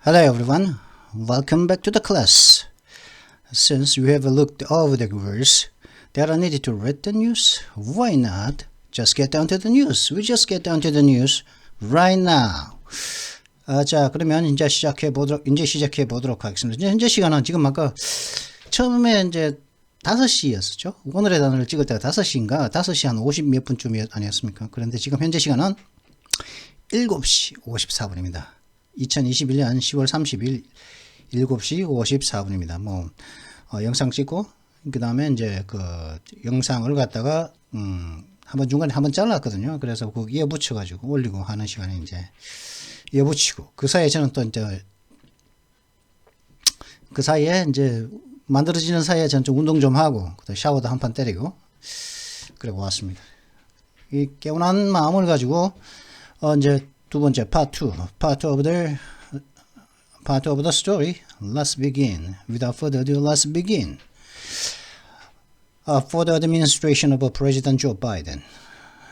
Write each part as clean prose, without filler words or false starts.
Hello everyone, welcome back to the class. Since we have looked over the verse that are needed to read the news, why not just get down to the news? We just get down to the news right now. 자, 그러면 이제 시작해 보도록 하겠습니다. 현재 시간은 지금 아까 처음에 이제 5시였었죠. 오늘의 단어를 찍을 때가 5시인가 5시 한 50 몇 분쯤 아니었습니까? 그런데 지금 현재 시간은 7시 54분입니다. 2021년 10월 30일 7시 54분입니다. 영상 찍고, 그 다음에 이제 그 영상을 갖다가, 한번 중간에 한번 잘랐거든요. 그래서 그 이어붙여가지고 올리고 하는 시간에 이제 이어붙이고, 그 사이에 저는 또 이제, 그 사이에 이제 만들어지는 사이에 저는 좀 운동 좀 하고, 샤워도 한 판 때리고, 그러고 왔습니다. 이 개운한 마음을 가지고, 이제 두 번째 part of the story. Let's begin. Without further ado, let's begin. For the administration of President Joe Biden,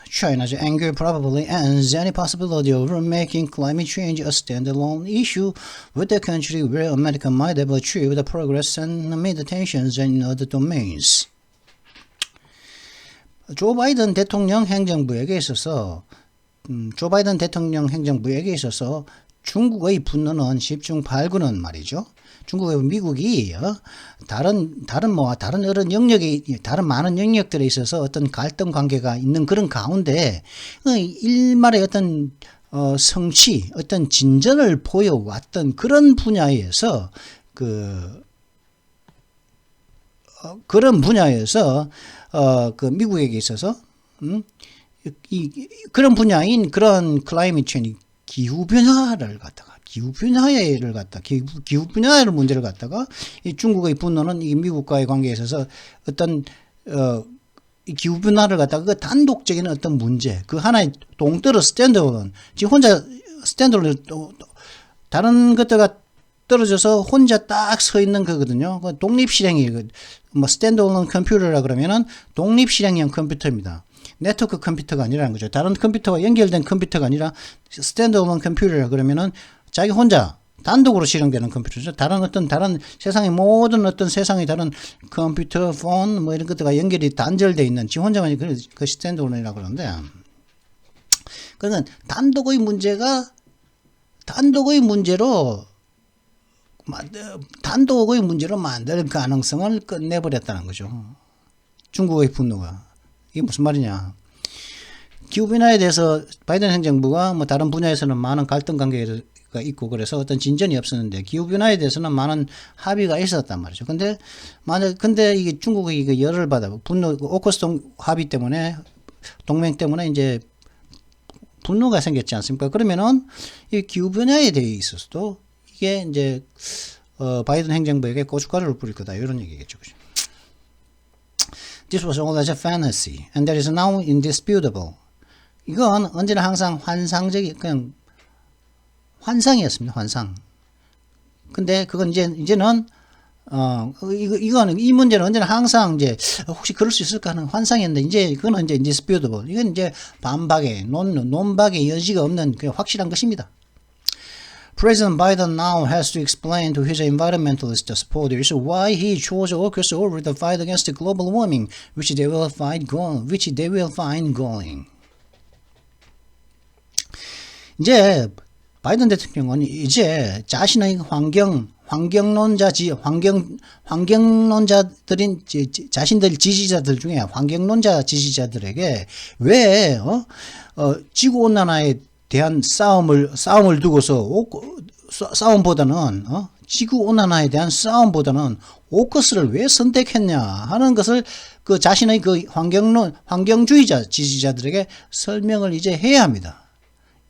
China's anger probably ends any possibility of making climate change a standalone issue with the country where America might have achieved progress and made tensions in other domains. 조 바이든 대통령 행정부에게 있어서 중국의 분노는 10중 8구는 말이죠. 중국의 미국이 다른 많은 영역들에 있어서 어떤 갈등 관계가 있는 그런 가운데 일말의 어떤 성취, 어떤 진전을 보여왔던 그런 분야에서 그런 분야에서 그 미국에게 있어서 그런 분야인 그런 클라이밋 체인지 기후 변화를 문제를 갖다가 이 중국의 분노는 이 미국과의 관계에 있어서 어떤 이 기후 변화를 갖다가 그 단독적인 어떤 문제, 그 하나의 동떨어 스탠드얼론, 지금 혼자 스탠드얼론 다른 것들과 떨어져서 혼자 딱 서 있는 거거든요. 그 독립 실행이 스탠드얼론 컴퓨터라 그러면은 독립 실행형 컴퓨터입니다. 네트워크 컴퓨터가 아니라는 거죠. 다른 컴퓨터와 연결된 컴퓨터가 아니라 스탠드얼론 컴퓨터라 그러면은 자기 혼자 단독으로 실행되는 컴퓨터죠. 다른 세상의 모든 세상의 다른 컴퓨터, 폰, 이런 것들과 연결이 단절되어 있는 지 혼자만 그 스탠드얼론이라고 그러는데, 그러니까 단독의 문제로 만들 가능성을 끝내버렸다는 거죠. 중국의 분노가. 이게 무슨 말이냐. 기후변화에 대해서 바이든 행정부가 다른 분야에서는 많은 갈등 관계가 있고 그래서 어떤 진전이 없었는데 기후변화에 대해서는 많은 합의가 있었단 말이죠. 근데 이게 중국이 이거 열을 받아 분노, 오커스 합의 때문에, 동맹 때문에 이제 분노가 생겼지 않습니까? 그러면은 이 기후변화에 대해 있어서도 이게 이제, 바이든 행정부에게 고춧가루를 뿌릴 거다. 이런 얘기겠죠. 그죠? This was always a fantasy, and that is now indisputable. 이건 언제나 항상 그냥 환상이었습니다. 환상. 근데 그건 이제는 이 문제는 언제나 항상 이제 혹시 그럴 수 있을까 하는 환상이었는데 이제 그건 이제 indisputable. 이건 이제 논박의 여지가 없는 그 확실한 것입니다. President Biden now has to explain to his environmentalist supporters why he chose AUKUS over the fight against global warming, which they will find galling. 이제 바이든 대통령은 이제 자신의 환경론자들인 자신들 지지자들 중에 환경론자 지지자들에게 왜 지구 온난화에 대한 싸움을 두고서 싸움보다는 지구 온난화에 대한 싸움보다는 오커스를 왜 선택했냐 하는 것을 그 자신의 그 환경주의자 지지자들에게 설명을 이제 해야 합니다.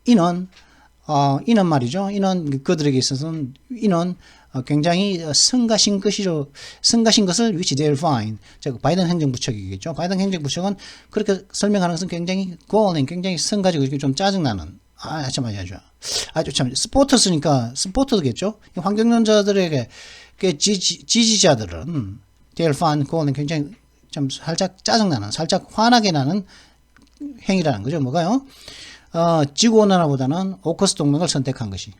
이는 말이죠. 이는 그들에게 있어서는 굉장히 성가신 것을 which they'll find. 바이든 행정부 측이겠죠. 바이든 행정부 측은 그렇게 설명하는 것은 굉장히 굉장히 성가지고 좀 짜증나는. 참 스포터겠죠. 환경론자들에게 지지자들은 they'll find galling, 굉장히 좀 살짝 짜증나는, 살짝 화나게 나는 행위라는 거죠. 뭐가요? 지구온난화보다는 오커스 동맹을 선택한 것이.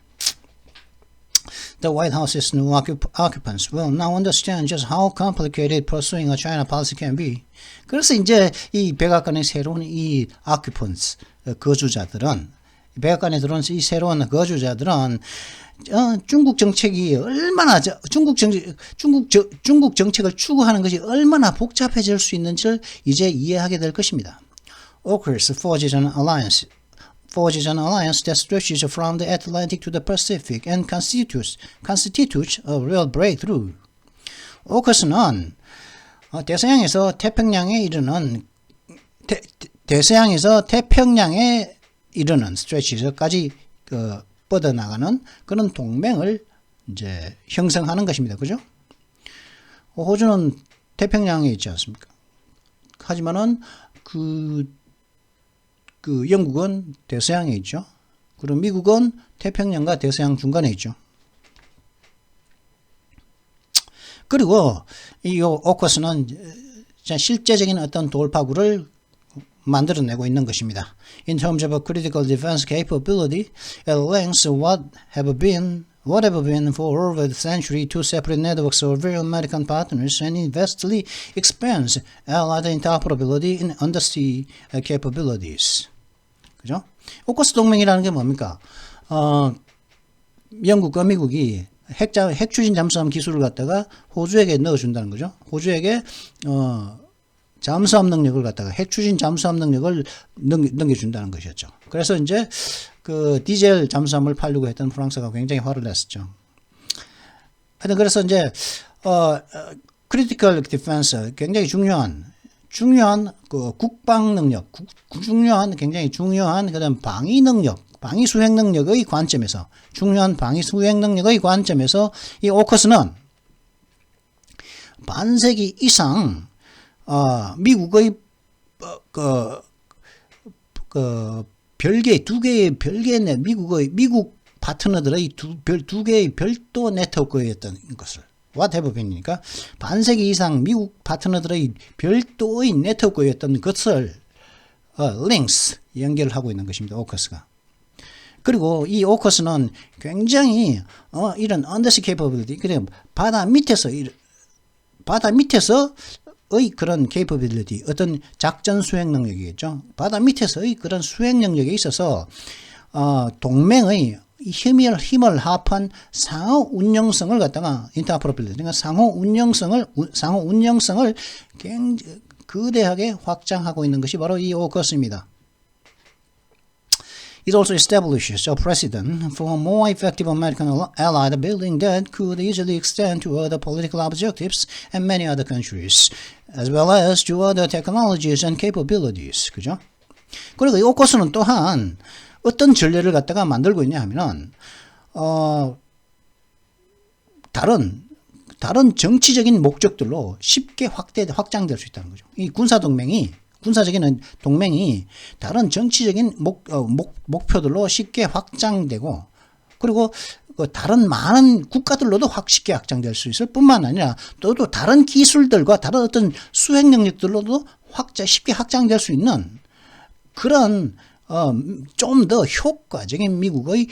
The White House's new occupants will now understand just how complicated pursuing a China policy can be. 그래서 이제 이 백악관의 새로운 이 occupants, 거주자들은, 백악관에 들어온 이 새로운 거주자들은 중국 정책이 얼마나 중국 정책을 추구하는 것이 얼마나 복잡해질 수 있는지를 이제 이해하게 될 것입니다. AUKUS forges an alliance that stretches from the Atlantic to the Pacific and constitutes a real breakthrough. AUKUS는 대서양에서 태평양에 이르는 스트레치까지 뻗어나가는 그런 동맹을 이제 형성하는 것입니다. 그죠? 호주는 태평양에 있지 않습니까? 하지만은 그 영국은 대서양에 있죠. 그리고 미국은 태평양과 대서양 중간에 있죠. 그리고 이 AUKUS는 실제적인 어떤 돌파구를 만들어내고 있는 것입니다. In terms of a critical defense capability, it links whatever been for over a century two separate networks of real American partners and vastly expands Allied interoperability in undersea capabilities. 그죠? 오커스 동맹이라는 게 뭡니까? 영국과 미국이 핵 추진 잠수함 기술을 갖다가 호주에게 넣어준다는 거죠. 호주에게 잠수함 능력을 갖다가 핵 추진 잠수함 능력을 넘겨준다는 것이었죠. 그래서 이제 그 디젤 잠수함을 팔려고 했던 프랑스가 굉장히 화를 냈었죠. 하여튼 그래서 이제 크리티컬 디펜스 굉장히 중요한 그 국방 능력, 굉장히 중요한 그다음 방위 능력, 방위 수행 능력의 관점에서 중요한 방위 수행 능력의 관점에서 이 AUKUS는 반세기 이상 미국의 미국 파트너들의 두 개의 별도 네트워크였던 것을 whatever being이니까 반세기 이상 미국 파트너들의 별도의 네트워크였던 것을 links 연결하고 있는 것입니다. AUKUS가. 그리고 이 AUKUS는 굉장히 이런 undersea capability, 그래 바다 밑에서의 그런 capability, 어떤 작전 수행 능력이겠죠. 바다 밑에서의 그런 수행 능력에 있어서 동맹의 힘을 합한 상호 운영성을 갖다가 interoperability, 그러니까 상호 운영성을 굉장히 거대하게 확장하고 있는 것이 바로 이 AUKUS입니다. It also establishes a precedent for a more effective American allied building that could easily extend to other political objectives and many other countries, as well as to other technologies and capabilities. 그죠? 그리고 이 AUKUS는 또한 어떤 전례를 갖다가 만들고 있냐 하면은 다른 정치적인 목적들로 쉽게 확장될 수 있다는 거죠. 이 군사적인 동맹이 다른 정치적인 목표들로 쉽게 확장되고, 그리고 다른 많은 국가들로도 쉽게 확장될 수 있을 뿐만 아니라 또 다른 기술들과 다른 어떤 수행 능력들로도 쉽게 확장될 수 있는 그런 좀 더 효과적인 미국의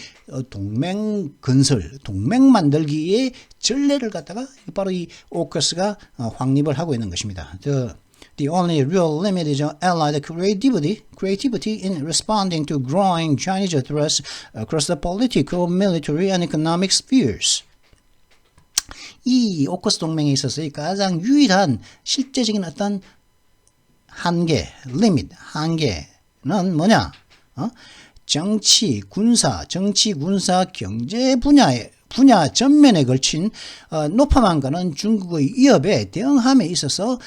동맹 건설, 동맹 만들기의 전례를 갖다가 바로 이 AUKUS가 확립을 하고 있는 것입니다. The only real limit is allied creativity in responding to growing Chinese threats across the political, military, and economic spheres. 이 AUKUS 동맹에 있어서의 가장 유일한 실제적인 어떤 한계는 뭐냐? 정치, 군사, 경제 분야 전면에 걸친 높아만 가는 중국의 위협에 대응함에 있어서의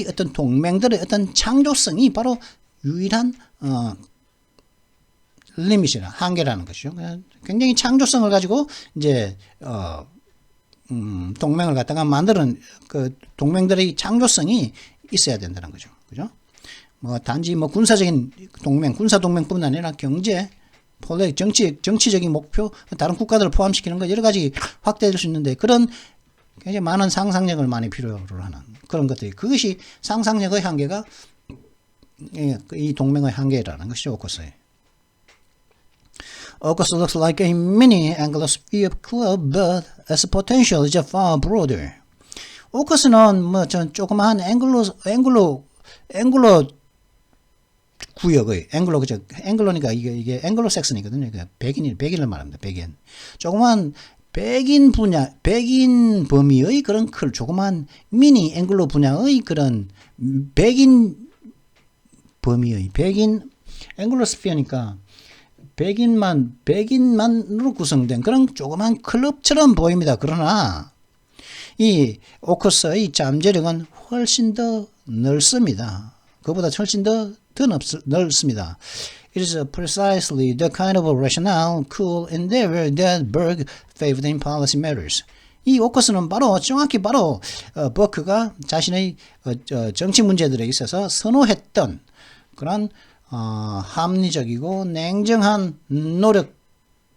어떤 동맹들의 어떤 창조성이 바로 유일한 리밋이나 한계라는 것이죠. 굉장히 창조성을 가지고 이제 동맹을 갖다가 만드는 그 동맹들의 창조성이 있어야 된다는 거죠. 그죠? 단지 군사적인 동맹, 군사 동맹뿐만 아니라 경제, 정치적인 목표, 다른 국가들을 포함시키는 것 여러 가지 확대될 수 있는데, 그런 굉장히 많은 상상력을 많이 필요로 하는 그런 것들이, 그것이 상상력의 한계가 이 동맹의 한계라는 것이죠. AUKUS의. AUKUS looks like a mini Anglosphere club, but its potential is far broader. AUKUS는 뭐 전 조그마한 앵글로 구역의 그죠? 앵글로니까 이게 앵글로색슨이거든요. 그러니까 백인을 말합니다. 백인. 조그만 백인 범위의 그런 조그만 미니 앵글로 분야의 그런 백인 범위의 앵글로스피어니까 백인만으로 구성된 그런 조그만 클럽처럼 보입니다. 그러나 이 오커스의 잠재력은 훨씬 더 넓습니다. 그보다 훨씬 더 넓습니다. It is precisely the kind of rational, cool endeavor that Berg favored in policy matters. 이 오커스는 정확히 버크가 자신의 정치 문제들에 있어서 선호했던 그런 합리적이고 냉정한 노력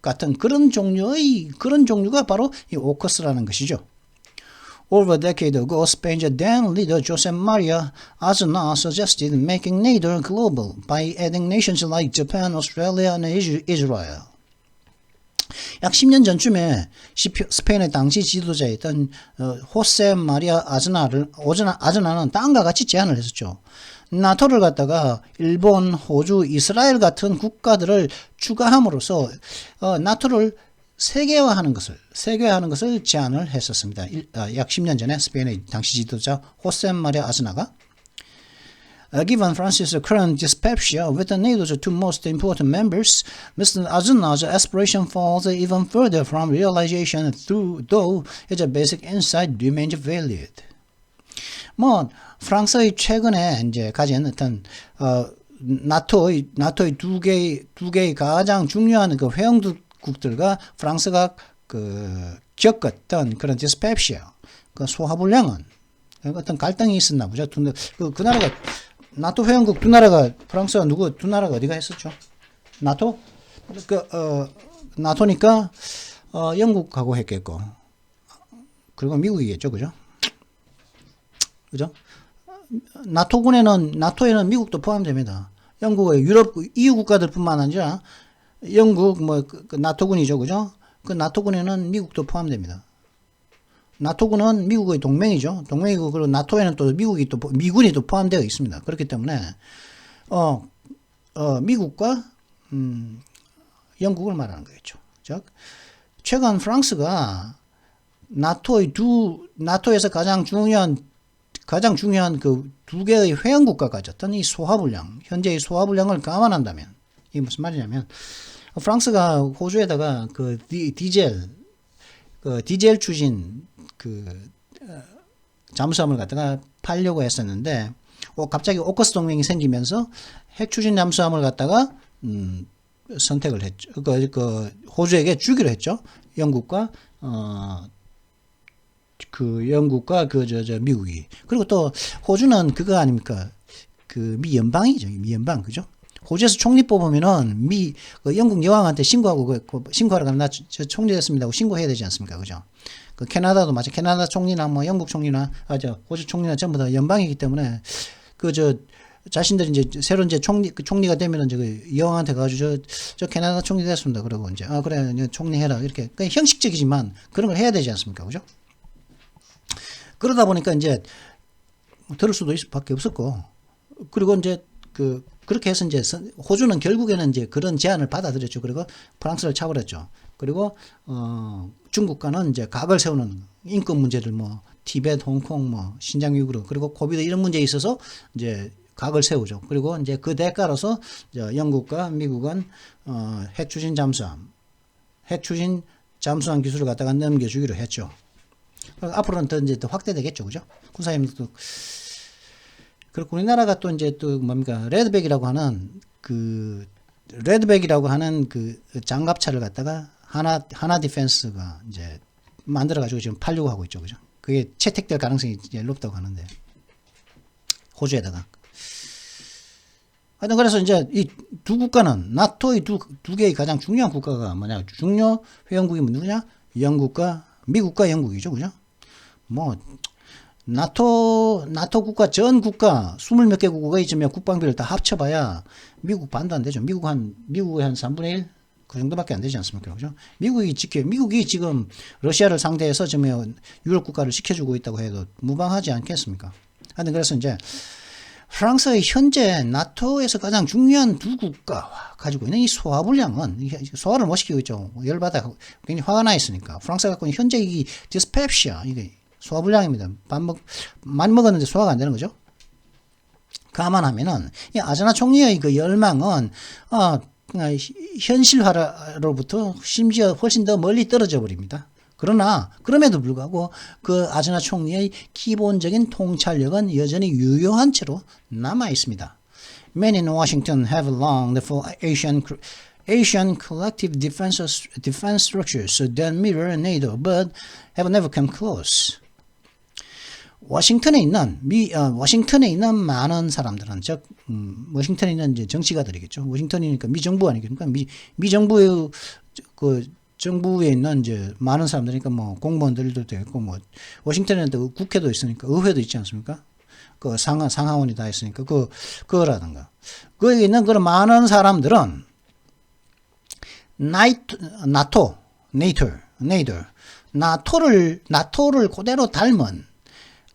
같은 그런 종류가 바로 이 오커스라는 것이죠. Over a decade ago, Spain's then leader José María Aznar suggested making NATO global by adding nations like Japan, Australia, and Israel. 약 10년 전쯤에 스페인의 당시 지도자였던 호세 마리아 아즈나는 다음과 같이 제안을 했었죠. 나토를 갖다가 일본, 호주, 이스라엘 같은 국가들을 추가함으로써 나토를 세계화하는 것을 제안을 했었습니다. 약 10년 전에 스페인의 당시 지도자 호세 마리아 아즈나가 Given France's current dyspepsia with NATO's two most important members, Mr. Aznar's aspiration falls even further from realization, though its basic insight remains valid. 뭐 프랑스의 최근에 이제 가진 어떤 나토의 두 개의 가장 중요한 그 회원국들과 프랑스가 겪었던 그런 dyspepsia, 그 소화불량은 어떤 갈등이 있었나 보죠. 그 나라가 나토 회원국 두 나라가 프랑스와 두 나라가 어디가 했었죠? 나토? 나토니까 영국하고 했겠고 그리고 미국이겠죠, 그죠? 나토에는 미국도 포함됩니다. 영국의 유럽 EU 국가들뿐만 아니라 영국 나토군이죠, 그죠? 그 나토군에는 미국도 포함됩니다. 나토군은 미국의 동맹이죠. 동맹이고 그리고 나토에는 또 미군이 또 포함되어 있습니다. 그렇기 때문에 미국과 영국을 말하는 거겠죠. 즉 최근 프랑스가 나토에서 가장 중요한 그 두 개의 회원국과 가졌던 이 현재의 소화불량을 감안한다면 이게 무슨 말이냐면 프랑스가 호주에다가 그 디젤 추진 잠수함을 갖다가 팔려고 했었는데 갑자기 오커스 동맹이 생기면서 핵 추진 잠수함을 갖다가 선택을 했죠. 호주에게 주기로 했죠. 영국과 미국이. 그리고 또 호주는 그거 아닙니까? 미 연방이죠. 미 연방, 그죠? 호주에서 총리 뽑으면은 영국 여왕한테 신고하러 가면 나 총리 됐습니다 하고 신고해야 되지 않습니까? 그죠? 캐나다도 마찬가지. 캐나다 총리나 영국 총리나 호주 총리나 전부 다 연방이기 때문에 자신들이 이제 새로 이제 총리가 되면은 여왕한테 가지고 저 캐나다 총리 됐습니다. 그러고 이제 그래 총리 해라 이렇게 형식적이지만 그런 걸 해야 되지 않습니까? 그죠? 그러다 보니까 이제 들을 수도 있을 밖에 없었고 그리고 이제 그렇게 해서 이제 호주는 결국에는 이제 그런 제안을 받아들였죠. 그리고 프랑스를 차버렸죠. 그리고 중국과는 이제 각을 세우는 인권 문제들 티벳, 홍콩, 신장 위구르 그리고 코비드 이런 문제에 있어서 이제 각을 세우죠. 그리고 이제 그 대가로서 영국과 미국은 핵 추진 잠수함 기술을 갖다가 넘겨주기로 했죠. 앞으로는 더 확대되겠죠, 그죠? 군사협력도. 그리고 우리나라가 또 이제 레드백이라고 하는 그 장갑차를 갖다가 하나 디펜스가 이제 만들어가지고 지금 팔려고 하고 있죠, 그죠? 그게 채택될 가능성이 이제 높다고 하는데 호주에다가. 하여튼 그래서 이제 이 두 국가는 나토의 두 개의 가장 중요한 국가가 뭐냐? 중요 회원국이 누구냐? 미국과 영국이죠, 그죠? 나토 국가 전 국가 20몇 개 국가가 있으면 국방비를 다 합쳐봐야 미국 반도 안 되죠. 미국의 한 3분의 1? 그 정도밖에 안 되지 않습니까? 그죠? 미국이 지금 러시아를 상대해서 지금 유럽 국가를 지켜주고 있다고 해도 무방하지 않겠습니까? 하여튼 그래서 이제 프랑스의 현재 나토에서 가장 중요한 두 국가와 가지고 있는 이 소화 불량은 소화를 못 시키고 있죠. 열받아 굉장히 화가 나 있으니까. 프랑스가 갖고 있는 현재 이 디스펩시아 이게 소화 불량입니다. 많이 먹었는데 소화가 안 되는 거죠. 감안하면은 이 아자나 총리의 그 열망은 현실화로부터 심지어 훨씬 더 멀리 떨어져 버립니다. 그러나 그럼에도 불구하고 그 아자나 총리의 기본적인 통찰력은 여전히 유효한 채로 남아 있습니다. Many in Washington have longed for Asian collective defense structures that mirror NATO, but have never come close. 워싱턴에 있는 많은 사람들은 즉 워싱턴에 있는 이제 정치가들이겠죠. 워싱턴이니까 미정부 아니겠습니까? 미정부의 그 정부에 있는 이제 많은 사람들이니까 뭐 공무원들도 되고 뭐 워싱턴에는 또 국회도 있으니까 의회도 있지 않습니까? 그 상하원이 다 있으니까 그거라든가 거기 있는 그런 많은 사람들은 나토를 그대로 닮은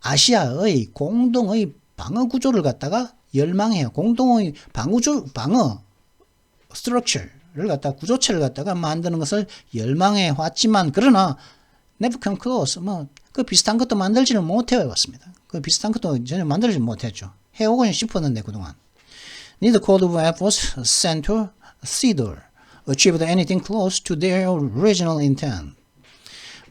아시아의 공동의 방어 구조를 갖다가 열망해요. 공동의 방어 스트럭처를 갖다가 구조체를 갖다가 만드는 것을 열망해 왔지만 그러나 never come close 그 비슷한 것도 만들지를 못해 왔습니다. 그 비슷한 것도 전혀 만들지 못했죠. 해오고는 싶었는데 그동안 neither Cold War efforts center theater achieved anything close to their original intent.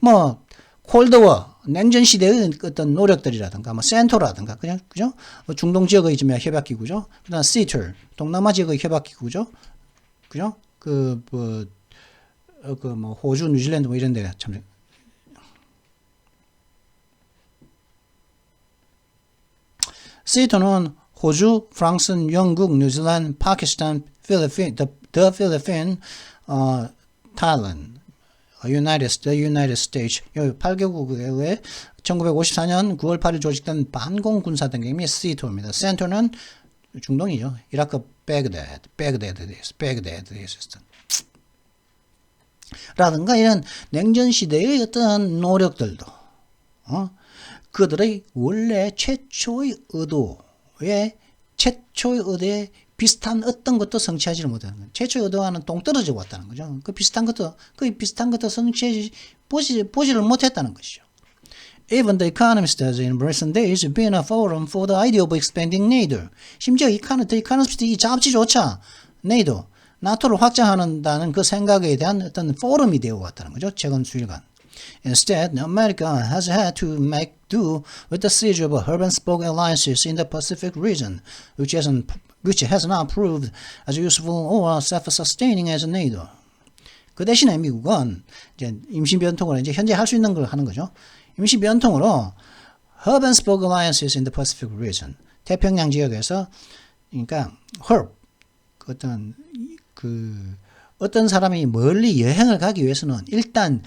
뭐 콜드워 냉전 시대의 어떤 노력들이라든가 뭐 센터라든가 그죠? 중동 지역의 협약기구죠. 그다음 시틀 동남아 지역의 협약기구죠. 그죠? 뭐 호주, 뉴질랜드 뭐 이런 데가 참 시틀은 호주, 프랑스, 영국, 뉴질랜드, 파키스탄, 필리핀, the Philippines, Thailand. The United States. 이 8개국에 1954년 9월 8일 조직된 반공군사등기 및 시토입니다. 센터는 중동이죠. 이라크 베그다드에 있었던. 라든가 이런 냉전 시대의 어떤 노력들도 그들의 원래 최초의 의도에 비슷한 어떤 것도 성취하지를 못하는 거예요. 최초의 의도와는 동떨어져 왔다는 거죠. 그 비슷한 것도 보지를 못했다는 것이죠. Even the economists in recent days have been a forum for the idea of expanding NATO. 심지어 이카노미스트 이 잡지조차 NATO, 나토를 확장한다는 그 생각에 대한 어떤 포럼이 되어 왔다는 거죠. 최근 수일간. Instead, America has had to make do with the siege of hub-and-spoke alliances in the Pacific region, which has not proved as useful or self-sustaining as NATO. 그 대신에 미국은 이제 임시변통으로 이제 현재 할 수 있는 걸 하는 거죠. 임시변통으로 hub-and-spoke alliances in the Pacific region, 태평양 지역에서 그러니까 어떤 사람이 멀리 여행을 가기 위해서는 일단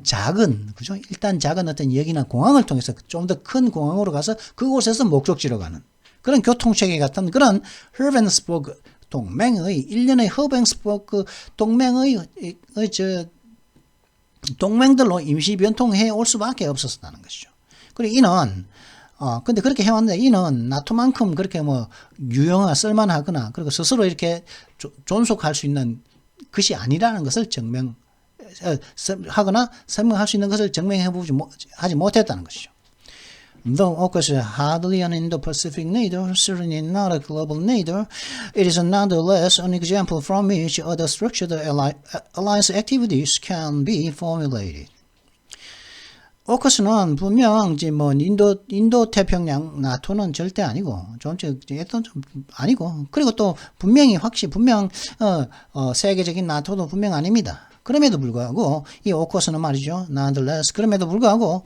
작은 어떤 역이나 공항을 통해서 좀 더 큰 공항으로 가서 그곳에서 목적지로 가는 그런 교통체계 같은 그런 허벤스버그 동맹의 일련의 허벤스버그 동맹들로 임시 변통해 올 수밖에 없었다는 것이죠. 그리고 이는 근데 그렇게 해왔는데 이는 나토만큼 그렇게 뭐 쓸만하거나 그리고 스스로 이렇게 존속할 수 있는 것이 아니라는 것을 하거나 설명할 수 있는 것을 하지 못했다는 것이죠. Though AUKUS is hardly an Indo-Pacific NATO, certainly not a global NATO, it is nonetheless an example from which other structured alliance activities can be formulated. AUKUS는 분명 이제 뭐 인도 태평양 나토는 절대 아니고 좀 아니고 그리고 또 분명 세계적인 나토도 분명 아닙니다. 그럼에도 불구하고 이 AUKUS는 말이죠. nonetheless 그럼에도 불구하고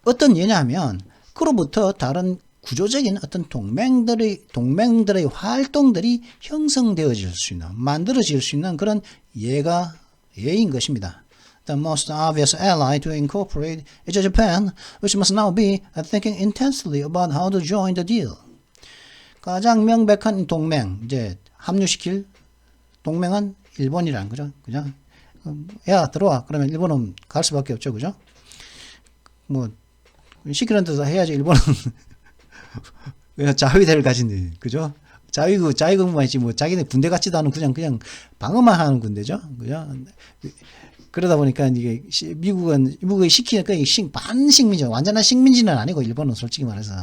어떤 예냐면 그로부터 다른 구조적인 어떤 동맹들의 활동들이 형성되어질 수 있는 만들어질 수 있는 그런 예인 것입니다. The most obvious ally to incorporate is Japan, which must now be thinking intensely about how to join the deal. 가장 명백한 동맹, 이제 합류시킬 동맹은 일본이라는 거죠. 그죠? 야, 들어와. 그러면 일본은 갈 수밖에 없죠. 그죠? 뭐, 시키는 대로 해야지, 일본은. 자위대를 가진데, 그죠? 자위국만 있지, 뭐, 자기네 군대 같지도 않은 그냥 방어만 하는 군대죠. 그죠? 그러다 보니까 이게 미국이 시키니까 반식민지, 완전한 식민지는 아니고, 일본은 솔직히 말해서.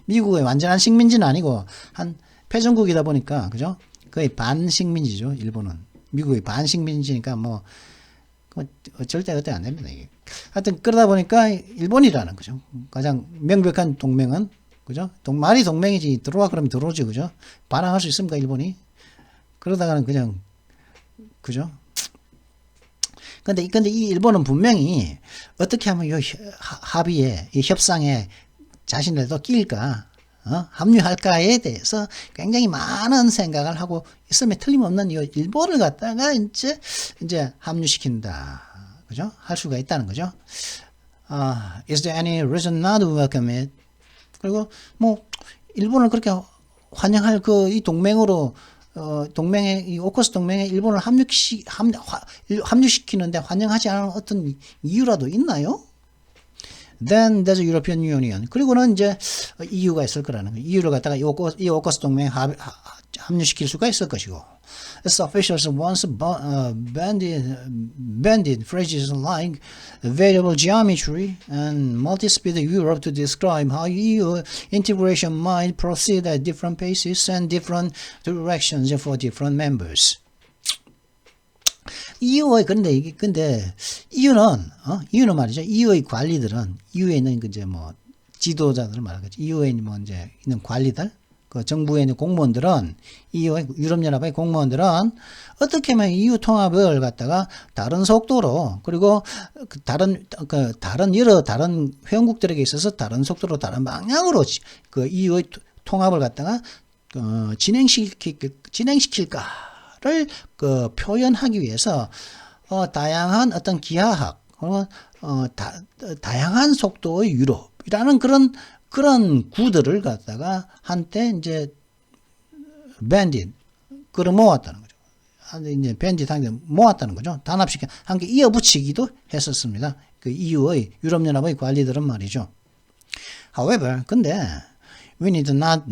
미국의 완전한 식민지는 아니고, 한 패전국이다 보니까, 그죠? 거의 반식민지죠, 일본은. 미국의 반식민지니까 뭐, 절대 안 됩니다, 이게. 하여튼, 그러다 보니까 일본이라는 거죠. 가장 명백한 동맹은, 그죠? 말이 동맹이지, 들어와 그러면 들어오지, 그죠? 반항할 수 있습니까, 일본이? 그러다가는 그냥, 그죠? 근데 이 일본은 분명히 어떻게 하면 요 합의에, 이 협상에 자신들도 끼일까, 합류할까에 대해서 굉장히 많은 생각을 하고 있으면 틀림없는 이 일본을 갖다가 이제 합류시킨다. 그죠? 할 수가 있다는 거죠. Is there any reason not to welcome it? 그리고 뭐 일본을 그렇게 환영할 이 동맹으로 동맹의 이 오커스 동맹에 일본을 합류시키는데 환영하지 않은 어떤 이유라도 있나요? Then there's a European Union. 그리고는 이제 EU가 있을 거라는 거예요. EU를 갖다가 이 오커스 동맹에 합류시킬 수가 있을 것이고. As officials once bandied phrases like variable geometry and multi-speed Europe to describe how EU integration might proceed at different paces and different directions for different members. EU의 근데 EU는 말이죠. EU의 관리들은 EU에 있는 이제 뭐 지도자들을 말하겠죠. EU에 뭐 이제 있는 관리들, 그 정부에 있는 공무원들은 EU의 유럽연합의 공무원들은 어떻게 하면 EU 통합을 갖다가 다른 속도로 그리고 다른 회원국들에게 있어서 다른 속도로 다른 방향으로 그 EU의 통합을 갖다가 진행시킬까를 그 표현하기 위해서 다양한 어떤 기하학 다양한 속도의 유럽이라는 그런 구들을 갖다가 한때 이제 밴딧 끌어모았다는 거죠. 이제 밴딧 한게 모았다는 거죠. 단합시켜 함께 이어붙이기도 했었습니다. 그 EU의 유럽연합의 관리들은 말이죠. However, 근데 we need not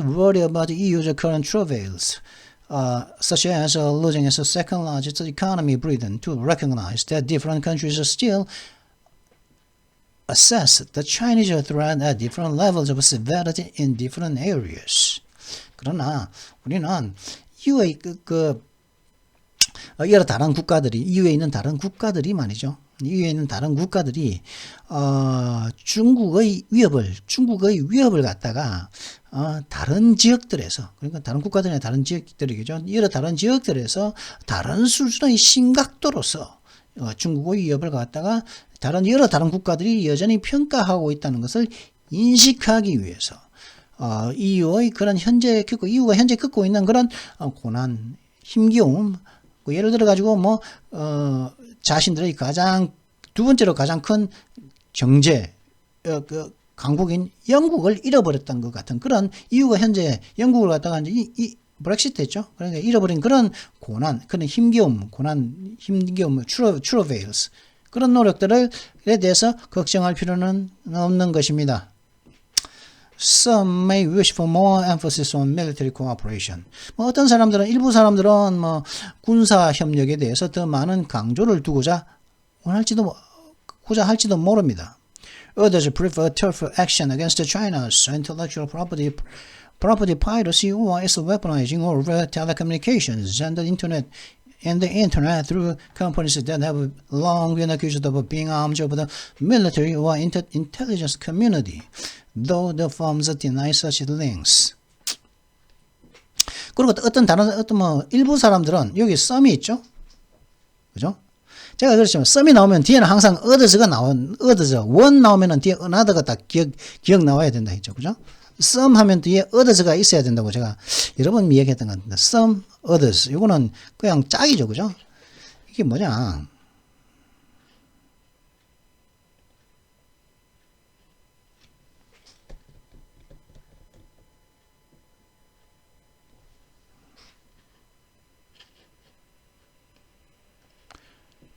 worry about the EU's current travails. Such as losing its second largest economy, Britain, to recognize that different countries are still assess the Chinese threat at different levels of severity in different areas. 그러나 우리는 EU의 여러 다른 국가들이 EU에 있는 다른 국가들이 말이죠. EU에 있는 다른 국가들이 중국의 위협을 갖다가 다른 지역들에서 그러니까 다른 국가들이나 다른 지역들이겠죠. 여러 다른 지역들에서 다른 수준의 심각도로서 중국의 위협을 갖다가 여러 다른 국가들이 여전히 평가하고 있다는 것을 인식하기 위해서 EU의 그런 EU가 현재 겪고 있는 그런 고난, 힘겨움, 예를 들어 가지고 뭐 자신들의 두 번째로 가장 큰 경제 강국인 영국을 잃어버렸던 것 같은 그런 EU가 현재 영국을 갖다가 이제 이 브렉시트 했죠. 그러니까 잃어버린 그런 고난, 그런 힘겨움, 트러베일스 그런 노력들에 대해서 걱정할 필요는 없는 것입니다. Some may wish for more emphasis on military cooperation. 어떤 사람들은 일부 사람들은 뭐 군사 협력에 대해서 더 많은 강조를 두고자 할지도 모릅니다. Others prefer tougher action against China's intellectual property piracy or its weaponizing over telecommunications and the internet through companies that have long been accused of being arms of the military or intelligence community, though the firms deny such links. 그리고 어떤 일부 사람들은 여기 썸이 있죠, 그죠? 제가 그렇지만 썸이 나오면 뒤에는 항상 others가 원 나오면은 뒤에 another가 딱 기억 나와야 된다 했죠, 그죠? some 하면 뒤에 others가 있어야 된다고 제가 여러 번 이야기했던 것 같은데 some, others 이거는 그냥 짝이죠, 그죠? 이게 뭐냐?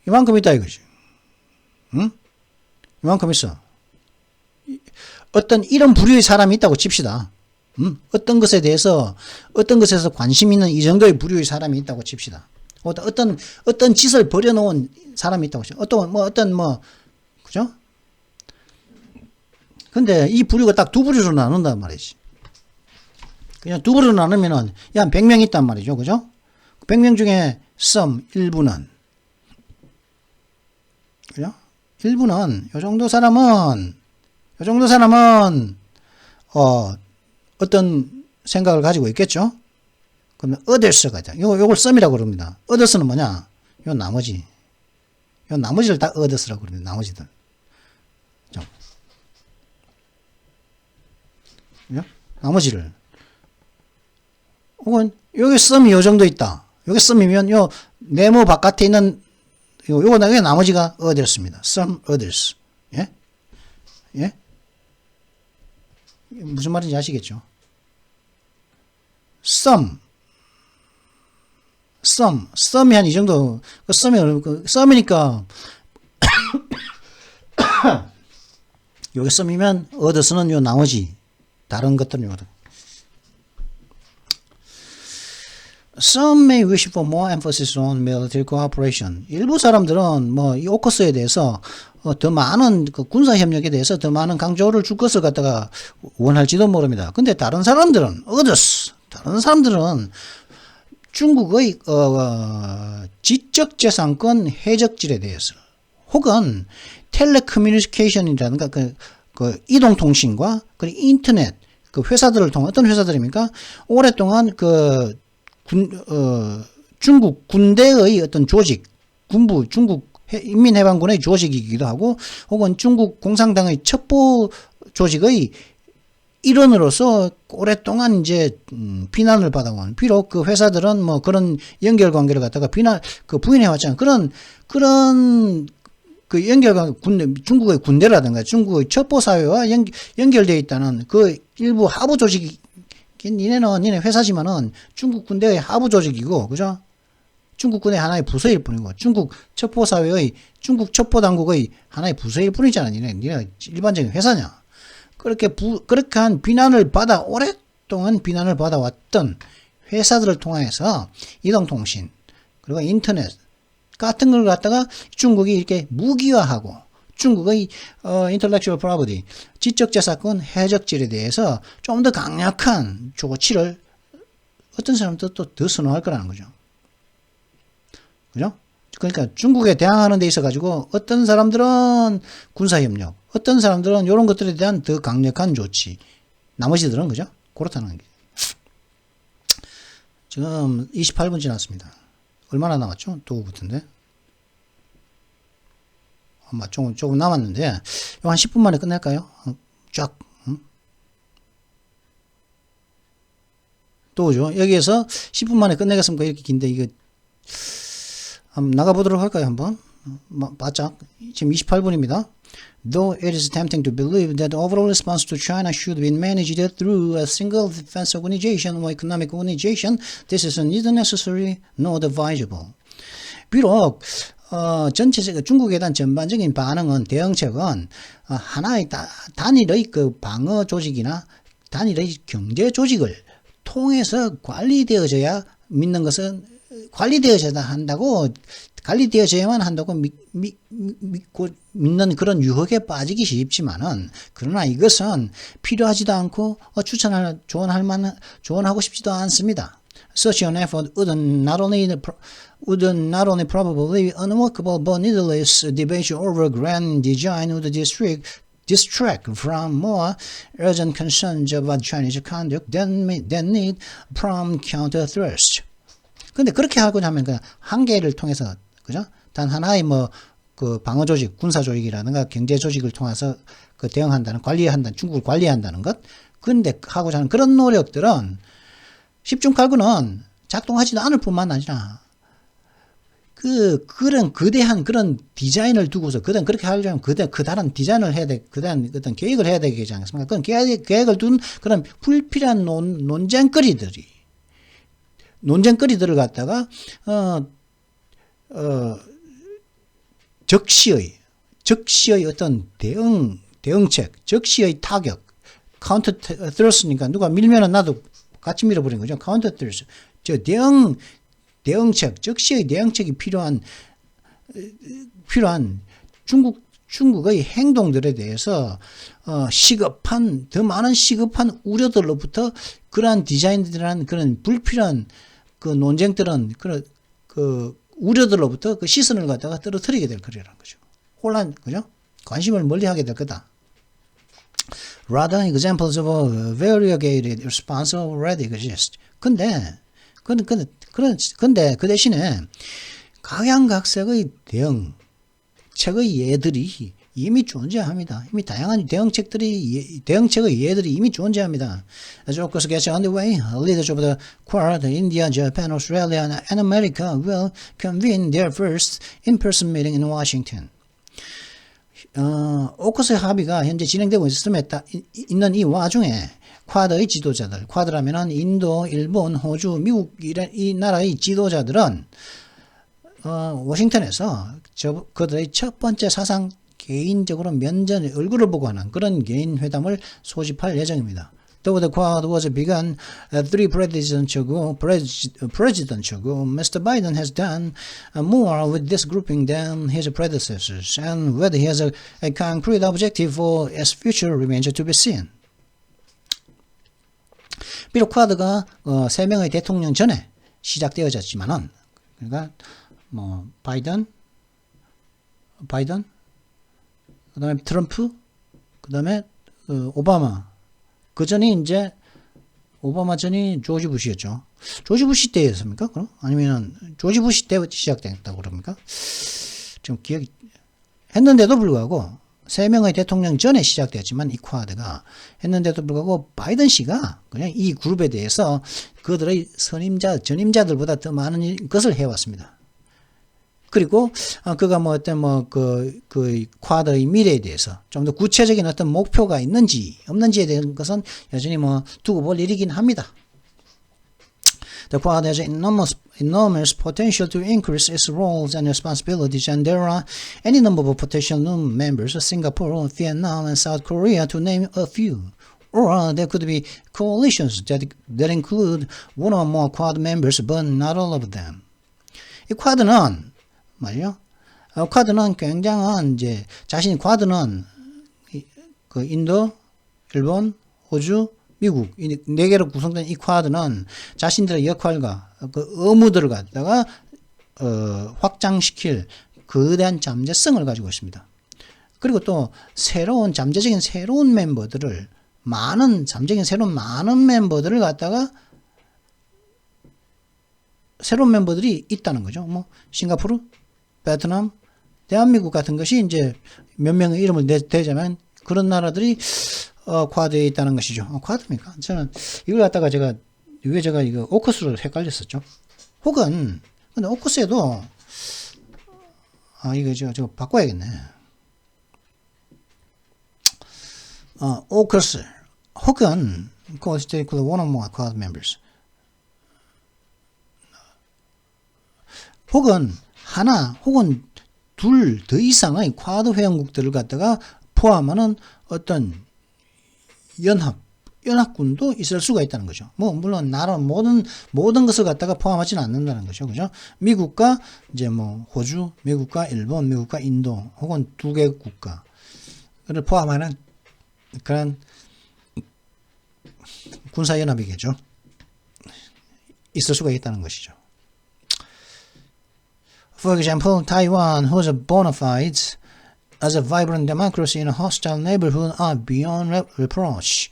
이만큼 있다 이거지. 응? 이만큼 있어. 어떤 이런 부류의 사람이 있다고 칩시다. 어떤 것에서 관심 있는 이 정도의 부류의 사람이 있다고 칩시다. 어떤 짓을 벌여놓은 사람이 있다고 칩시다. 그죠? 근데 이 부류가 딱 두 부류로 나눈단 말이지. 그냥 두 부류로 나누면은, 한 100명 있단 말이죠. 그죠? 100명 중에 some, 일부는. 그죠? 일부는, 요 정도 사람은, 어떤 생각을 가지고 있겠죠? 그러면 others가 있다. 요걸 some이라고 그럽니다. others는 뭐냐? 요 나머지를 다 others라고 그럽니다. 나머지들. 그죠? 나머지를. 혹은, 여기 some이 요 정도 있다. 여기 some이면, 요 네모 바깥에 있는, 요거 나머지가 others입니다. some others. 예? 예? 무슨 말인지 아시겠죠? 썸이 한 이 정도, 썸이니까, 여기 썸이면, others는 요 나머지, 다른 것들은 요거든. Some may wish for more emphasis on military cooperation. 일부 사람들은 이 오커스에 대해서 더 많은 군사 협력에 대해서 더 많은 강조를 줄 것을 갖다가 원할지도 모릅니다. 근데 다른 사람들은 중국의 지적재산권 해적질에 대해서 혹은 텔레커뮤니케이션이라든가 그 이동통신과 그리고 인터넷 그 회사들을 통한 어떤 회사들입니까? 오랫동안 중국 군대의 어떤 조직, 중국 인민해방군의 조직이기도 하고, 혹은 중국 공산당의 첩보 조직의 일원으로서 오랫동안 이제 비난을 받아온. 비록 그 회사들은 그런 연결 관계를 갖다가 부인해 왔잖아요. 그런 그 연결관계, 중국의 군대라든가 중국의 첩보 사회와 연결되어 있다는 그 일부 하부 조직이, 니네 회사지만은 중국 군대의 하부 조직이고, 그죠? 중국 군의 하나의 부서일 뿐이고, 중국 첩보 당국의 하나의 부서일 뿐이잖아. 니네 일반적인 회사냐? 그렇게 한 오랫동안 비난을 받아왔던 회사들을 통해서 이동통신, 그리고 인터넷 같은 걸 갖다가 중국이 이렇게 무기화하고, 중국의 intellectual property, 지적재산권 해적질에 대해서 좀 더 강력한 조치를 어떤 사람도 또 더 선호할 거라는 거죠. 그죠? 그러니까 중국에 대항하는 데 있어 가지고 어떤 사람들은 군사협력, 어떤 사람들은 이런 것들에 대한 더 강력한 조치, 나머지들은 그죠? 그렇다는 게. 지금 28분 지났습니다. 얼마나 남았죠? 또 같은데. 아마 조금 남았는데, 한 10분 만에 끝낼까요? 쫙. 또 오죠. 여기에서 10분 만에 끝내겠습니까? 이렇게 긴데, 이거, 한번 나가보도록 할까요? 한번. 바짝. 지금 28분입니다. Though it is tempting to believe that the overall response to China should be managed through a single defense organization or economic organization, this is neither necessary nor advisable. 비록 전체적 중국에 대한 전반적인 반응은 대응책은 하나의 단일의 그 방어 조직이나 단일의 경제 조직을 통해서 관리되어져야 관리되어져야만 한다고 믿고 믿는 그런 유혹에 빠지기 쉽지만은, 그러나 이것은 필요하지도 않고 조언하고 싶지도 않습니다. Such an effort would not only probably unworkable, but needless debate over grand design would distract from more urgent concerns about Chinese conduct than need prompt counter thrust. 근데 그렇게 하고자 하면 그냥 한계를 통해서, 그죠? 단 하나의 그 방어 조직, 군사 조직이라든가 경제 조직을 통해서 중국을 관리한다는 것. 근데 하고자 하는 그런 노력들은 10중 칼군은 작동하지도 않을 뿐만 아니라 그런 거대한 그런 디자인을 두고서 그렇게 하려면 그다른 디자인을 해야 돼, 그다른 어떤 계획을 해야 되지 않겠습니까? 그런 계획을 둔 그런 불필요한 논쟁거리들을 갖다가 적시의 어떤 대응책, 적시의 타격, 카운터 트러스니까 누가 밀면은 나도 같이 밀어버린 거죠. 카운터 트러스. 저 대응책, 적시의 대응책이 필요한 중국의 행동들에 대해서 더 많은 시급한 우려들로부터 그러한 디자인들한 그런 불필요한 그 논쟁들은 그 우려들로부터 그 시선을 갖다가 떨어뜨리게 될 거라는 거죠. 그죠? 관심을 멀리하게 될 거다. Rather, examples of a variegated response already exist. 근데 그 대신에 각양각색의 대응책의 예들이 이미 존재합니다. 이미 다양한 대응책의 예들이 이미 존재합니다. As AUKUS gets underway, leaders of the Quad, India, Japan, Australia, and America will convene their first in-person meeting in Washington. 오커스 합의가 현재 진행되고 있는 이 와중에 쿼드의 지도자들, 쿼드라면은 인도, 일본, 호주, 미국 이 나라의 지도자들은 워싱턴에서 그들의 첫 번째 사상 개인적으로 면전 얼굴을 보고 하는 그런 개인 회담을 소집할 예정입니다. Though the Quad was begun 3 presidents ago, Mr. Biden has done more with this grouping than his predecessors, and whether he has a concrete objective for its future remains to be seen. 비록 쿼드가 3명의 대통령 전에 시작되어졌지만은, 그러니까 뭐 바이든, 그다음에 트럼프, 그다음에 오바마. 그 전이 이제 오바마 전이 조지 부시였죠. 조지 부시 때였습니까? 그럼 아니면은 조지 부시 때 시작됐다고 그럽니까? 좀 기억이 했는데도 불구하고 3명의 대통령 전에 시작되었지만 이 쿼드가 했는데도 불구하고 바이든 씨가 그냥 이 그룹에 대해서 그들의 전임자들보다 더 많은 것을 해왔습니다. 그리고 그가 뭐 어떤 그 쿼드의 미래에 대해서 좀 더 구체적인 어떤 목표가 있는지 없는지에 대한 것은 여전히 뭐 두고 볼 일이긴 합니다. The Quad has enormous potential to increase its roles and responsibilities, and there are any number of potential new members: Singapore, Vietnam, and South Korea, to name a few. Or there could be coalitions that include one or more Quad members, but not all of them. 이 쿼드는 말이요. 쿼드는 굉장한 쿼드는 그 인도, 일본, 호주, 미국 이 4개로 구성된 이 쿼드는 자신들의 역할과 그 의무들을 갖다가 확장시킬 거대한 잠재성을 가지고 있습니다. 그리고 또 잠재적인 새로운 멤버들을 많은 멤버들을 갖다가 새로운 멤버들이 있다는 거죠. 뭐 싱가포르, 베트남, 대한민국 같은 것이 이제 몇 명의 이름을 대자면 그런 나라들이 쿼드에 있다는 것이죠. 쿼드입니까? 저는 이걸 갖다가 제가 이거 오커스로 헷갈렸었죠. 혹은 근데 오커스에도 이거 저거 바꿔야겠네. 오커스 혹은 could one or more Quad members. 혹은 하나 혹은 둘 더 이상의 쿼드 회원국들을 갖다가 포함하는 어떤 연합군도 있을 수가 있다는 거죠. 뭐 물론 나라 모든 것을 갖다가 포함하지는 않는다는 거죠. 그죠? 미국과 이제 뭐 호주, 미국과 일본, 미국과 인도 혹은 2개 국가를 포함하는 그런 군사 연합이겠죠. 있을 수가 있다는 것이죠. For example, Taiwan, whose bona fides as a vibrant democracy in a hostile neighborhood are beyond reproach.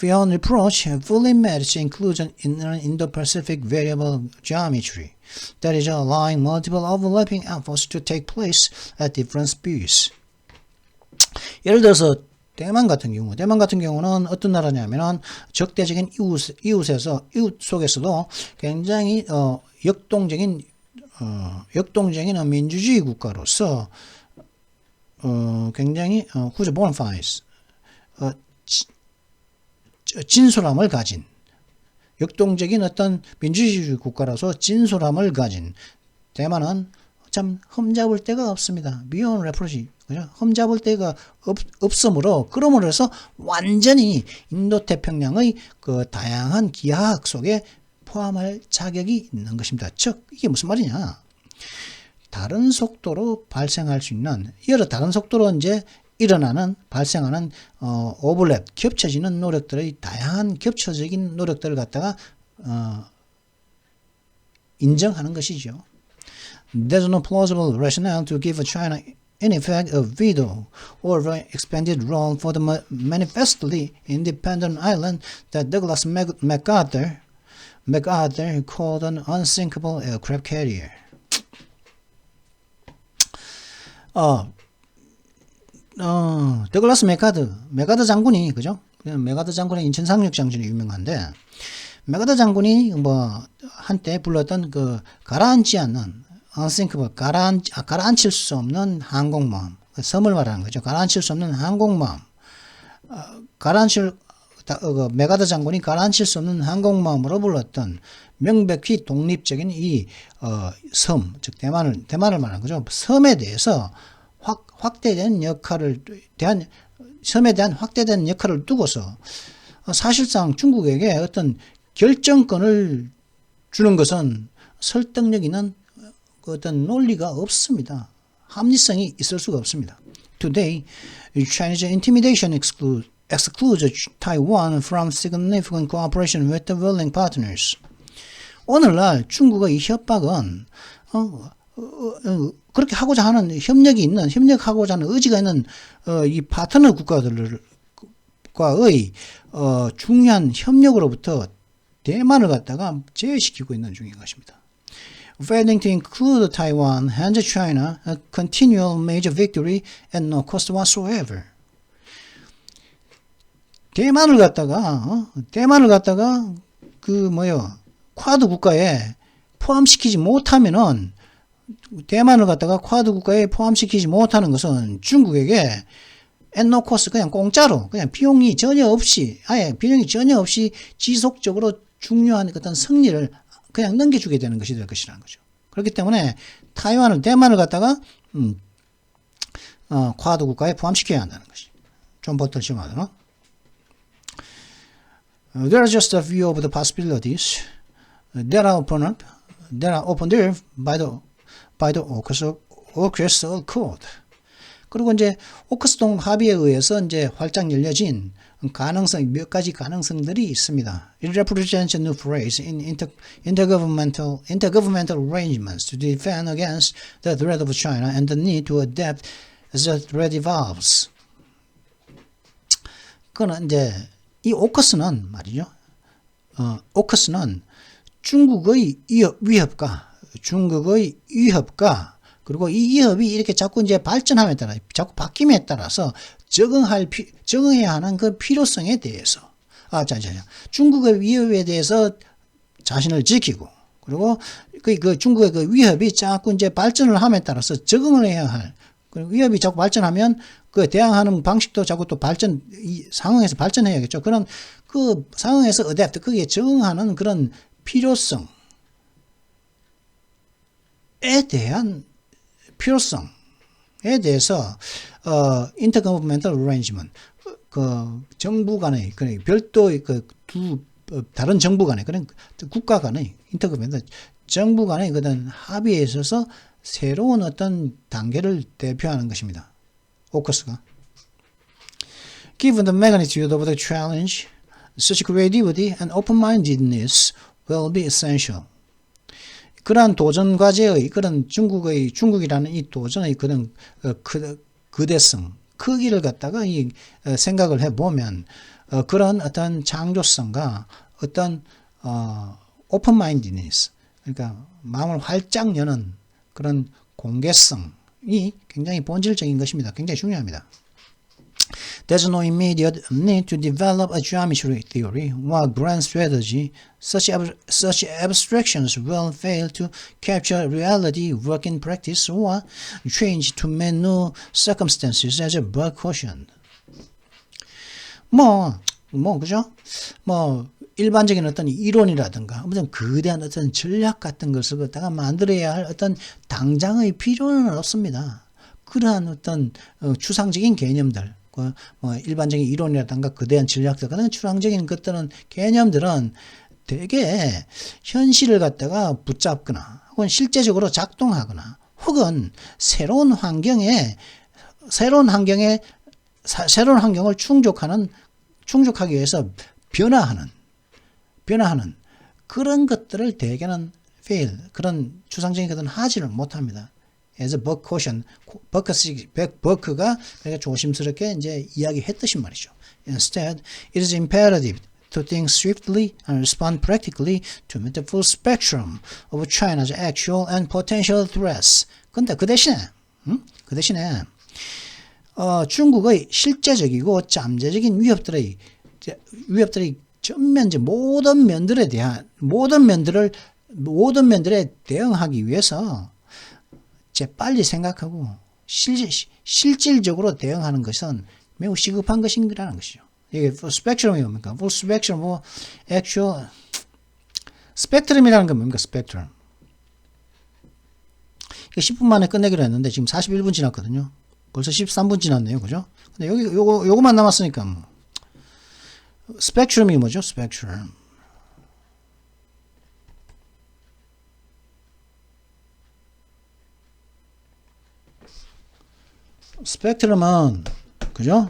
Beyond reproach, fully met its inclusion in an Indo-Pacific variable geometry, that is, allowing multiple overlapping efforts to take place at different speeds. 예를 들어서 대만 같은 경우는 어떤 나라냐면은 적대적인 이웃 속에서도 굉장히 역동적인 민주주의 국가로서 굉장히 whose bona fides 진솔함을 가진 역동적인 어떤 민주주의 국가라서 진솔함을 가진 대만은 참 흠잡을 데가 없습니다. beyond reproach. 그죠? 흠잡을 데가 없으므로 그러므로 해서 완전히 인도 태평양의 그 다양한 기하학 속에 포함할 자격이 있는 것입니다. 즉 이게 무슨 말이냐? 다른 속도로 발생할 수 있는 여러 다른 속도로 이제 일어나는 발생하는 오버랩 겹쳐지는 노력들의 다양한 겹쳐적인 노력들을 갖다가 인정하는 것이죠. There's no plausible rationale to give China in effect a veto or expanded role for the manifestly independent island that Douglas MacArthur called an unsinkable aircraft carrier. 더글라스 메가더 장군이, 그죠? 메가더 장군의 인천 상륙 장군이 유명한데, 메가더 장군이 뭐 한때 불렀던 그 가라앉지 않는 unsinkable 가라앉힐 수 없는 항공모함, 섬을 말하는 거죠. 가라앉힐 수 없는 항공모함, 메가더 장군이 가라앉힐 수 없는 항공모함으로 불렀던 명백히 독립적인 이 섬, 즉 대만을 말하는 거죠. 섬에 대해서 확대된 섬에 대한 확대된 역할을 두고서 사실상 중국에게 어떤 결정권을 주는 것은 설득력 있는 어떤 논리가 없습니다. 합리성이 있을 수가 없습니다. Today, Chinese intimidation excludes Taiwan from significant cooperation with the willing partners. 오늘날 중국의 협박은 그렇게 하고자 하는 협력하고자 하는 의지가 있는 이 파트너 국가들과의 중요한 협력으로부터 대만을 갖다가 제외시키고 있는 중인 것입니다. Failing to include Taiwan hands China a continual major victory at no cost whatsoever. 대만을 갖다가 쿼드 국가에 포함시키지 못하면은 대만을 갖다가 쿼드 국가에 포함시키지 못하는 것은 중국에게 at no cost 그냥 공짜로 그냥 비용이 전혀 없이 지속적으로 중요한 어떤 승리를 그냥 넘겨주게 되는 것이 될 것이라는 거죠. 그렇기 때문에 대만을 갖다가 쿼드 국가에 포함시켜야 한다는 것이. 좀 버틀 심하잖아. There are just a few of the possibilities that are opened there by the AUKUS Accord. 그리고 이제 오크스동 합의에 의해서 이제 활짝 열려진 몇 가지 가능성들이 있습니다. It represents a new phrase in intergovernmental arrangements to defend against the threat of China and the need to adapt as the threat evolves. 그는 이제 이 오커스는 말이죠. 오커스는 중국의 위협과 그리고 이 위협이 이렇게 자꾸 이제 발전함에 따라 자꾸 바뀜에 따라서 적응해야 하는 그 필요성에 대해서 중국의 위협에 대해서 자신을 지키고 그리고 그 중국의 그 위협이 자꾸 이제 발전을 함에 따라서 적응을 해야 할 그리고 위협이 자꾸 발전하면 그 대항하는 방식도 자꾸 또 이 상황에서 발전해야겠죠. 그런 그 상황에서 어댑트 거기에 적응하는 그런 필요성에 대해서 intergovernmental arrangement 그 정부 간의 그 별도의 그 두 다른 정부 간의 그런 국가 간의 intergovernmental 정부 간의 그런 합의에 있어서 새로운 어떤 단계를 대표하는 것입니다. 오커스가. Given the magnitude of the challenge, such creativity and open-mindedness will be essential. 그러한 도전 과제의 그런 중국이라는 이 도전의 그런 거대성, 크기를 갖다가 생각을 해보면 그런 어떤 창조성과 어떤 open-mindedness, 그러니까 마음을 활짝 여는 그런 공개성이 굉장히 본질적인 것입니다. 굉장히 중요합니다. There's no immediate need to develop a geometry theory, while grand strategy, such abstractions will fail to capture reality, work in practice, or change to meet new circumstances as above cautioned. 그죠? 일반적인 어떤 이론이라든가 무슨 거대한 어떤 전략 같은 것을 갖다가 만들어야 할 어떤 당장의 필요는 없습니다. 그러한 어떤 추상적인 개념들, 뭐 일반적인 이론이라든가 거대한 전략들 같은 추상적인 것들은 개념들은 되게 현실을 갖다가 붙잡거나 혹은 실제적으로 작동하거나 혹은 새로운 환경을 충족하기 위해서 변화하는 그런 것들을 대개는 fail, 그런 추상적인 것들은 하지를 못합니다. as a buck caution, 버크가 그러니까 조심스럽게 이제 이야기했듯이 말이죠. Instead, it is imperative to think swiftly and respond practically to meet the full spectrum of China's actual and potential threats. 근데 그 대신에 중국의 실제적이고 잠재적인 위협들의 전면적 모든 면들에 대응하기 위해서 재빨리 생각하고 실질적으로 대응하는 것은 매우 시급한 것이라는 것이죠. 이게 스펙트럼이 뭡니까? full spectrum of actual 스펙트럼이라는 건 뭡니까? 스펙트럼. 10분 만에 끝내기로 했는데 지금 41분 지났거든요. 벌써 13분 지났네요. 그죠? 근데 여기 요거만 남았으니까 뭐. 스펙트럼이 뭐죠? 스펙트럼. 스펙트럼은 그죠?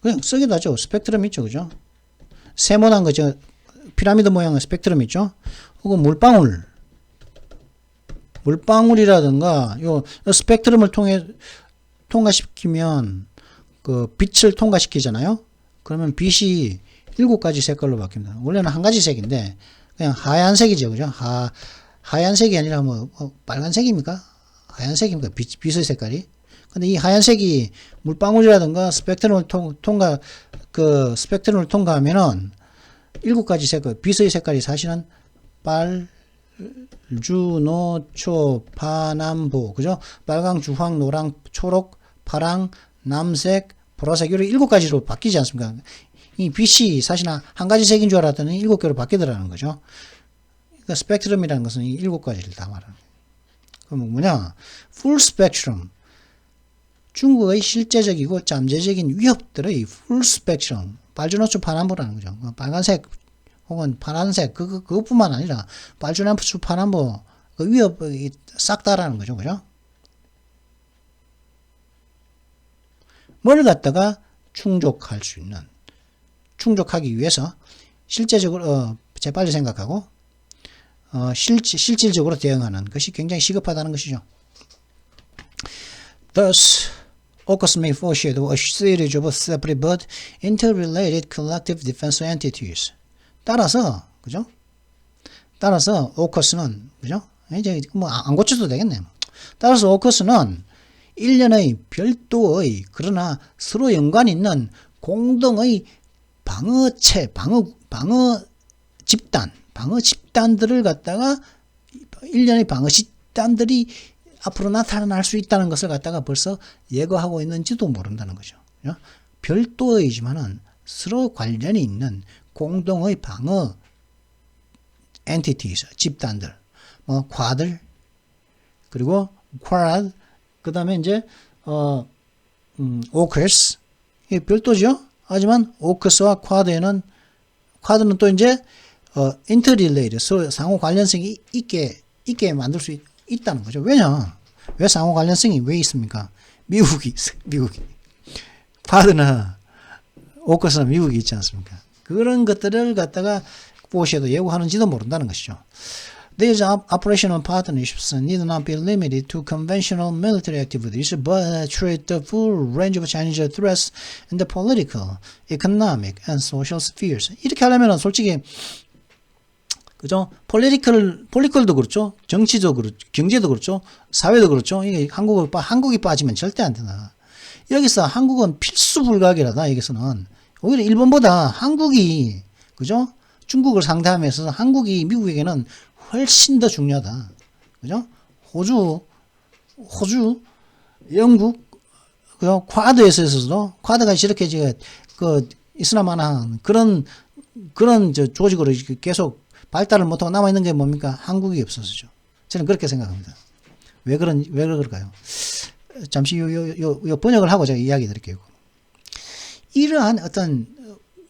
그냥 쓰기도 하죠. 스펙트럼 있죠. 그죠? 세모난 거죠. 피라미드 모양의 스펙트럼 있죠. 혹은 물방울이라든가 요 스펙트럼을 통과시키면 그 빛을 통과시키잖아요. 그러면 빛이 7가지 색깔로 바뀝니다. 원래는 한 가지 색인데 그냥 하얀색이죠. 그죠? 하얀색이 아니라 뭐 빨간색입니까? 하얀색입니까? 빛의 색깔이. 근데 이 하얀색이 물방울이라든가 스펙트럼을 통과하면은 7가지 색깔, 빛의 색깔이 사실은 빨주노초 파남보, 그죠? 빨강, 주황, 노랑, 초록, 파랑, 남색, 보라색 이렇게 7가지로 바뀌지 않습니까? 이 빛이 사실 한 가지 색인 줄 알았더니 7개로 바뀌더라는 거죠. 그러니까 스펙트럼이라는 것은 이 7가지를 다 말하는 거예요. 그럼 뭐냐? 풀 스펙트럼. 중국의 실제적이고 잠재적인 위협들의 풀 스펙트럼. 빨주노초 파남보라는 거죠. 빨간색 혹은 파란색 그것뿐만 아니라 빨주노초 파남보 그 위협이 싹 다라는 거죠. 그죠? 뭘 갖다가 충족하기 위해서 실제적으로 재빨리 생각하고 실질적으로 대응하는 것이 굉장히 시급하다는 것이죠. Thus, AUKUS may foreshadow a series of separate but interrelated collective defense entities. 따라서, 그죠? 따라서 AUKUS는, 그죠? 이제 뭐 안 고쳐도 되겠네. 따라서 AUKUS는 일련의 별도의 그러나 서로 연관 있는 공동의 방어 집단들을 갖다가 일련의 방어 집단들이 앞으로 나타날 수 있다는 것을 갖다가 벌써 예고하고 있는지도 모른다는 거죠. 별도이지만은 서로 관련이 있는 공동의 방어 entities, 집단들, 뭐 쿼들, 그리고 쿼드, 그 다음에 이제 AUKUS, 이게 별도죠. 하지만 AUKUS와 쿼드는 또 이제 interrelated, 서로 상호 관련성이 있게 만들 수 있다는 거죠. 왜 상호 관련성이 왜 있습니까? 미국이 쿼드는 AUKUS는 미국이 있지 않습니까? 그런 것들을 갖다가 무엇에도 예고하는지도 모른다는 것이죠. These operational partnerships need not be limited to conventional military activities, but treat the full range of Chinese threats in the political, economic, and social spheres. 이렇게 하려면 솔직히 그죠? 폴리컬도 그렇죠. 정치도 그렇죠. 경제도 그렇죠. 사회도 그렇죠. 이게 한국이 빠지면 절대 안 된다. 여기서 한국은 필수 불가결하다. 여기서는 오히려 일본보다 한국이 그죠? 중국을 상대하면서 한국이 미국에게는 훨씬 더 중요하다. 그죠? 호주, 영국, 그 쿼드에서도 쿼드가 이렇게 그 이슬람화한 그런 조직으로 계속 발달을 못하고 남아 있는 게 뭡니까? 한국이 없어서죠. 저는 그렇게 생각합니다. 왜 그럴까요? 잠시 요 번역을 하고 제가 이야기 드릴게요. 이러한 어떤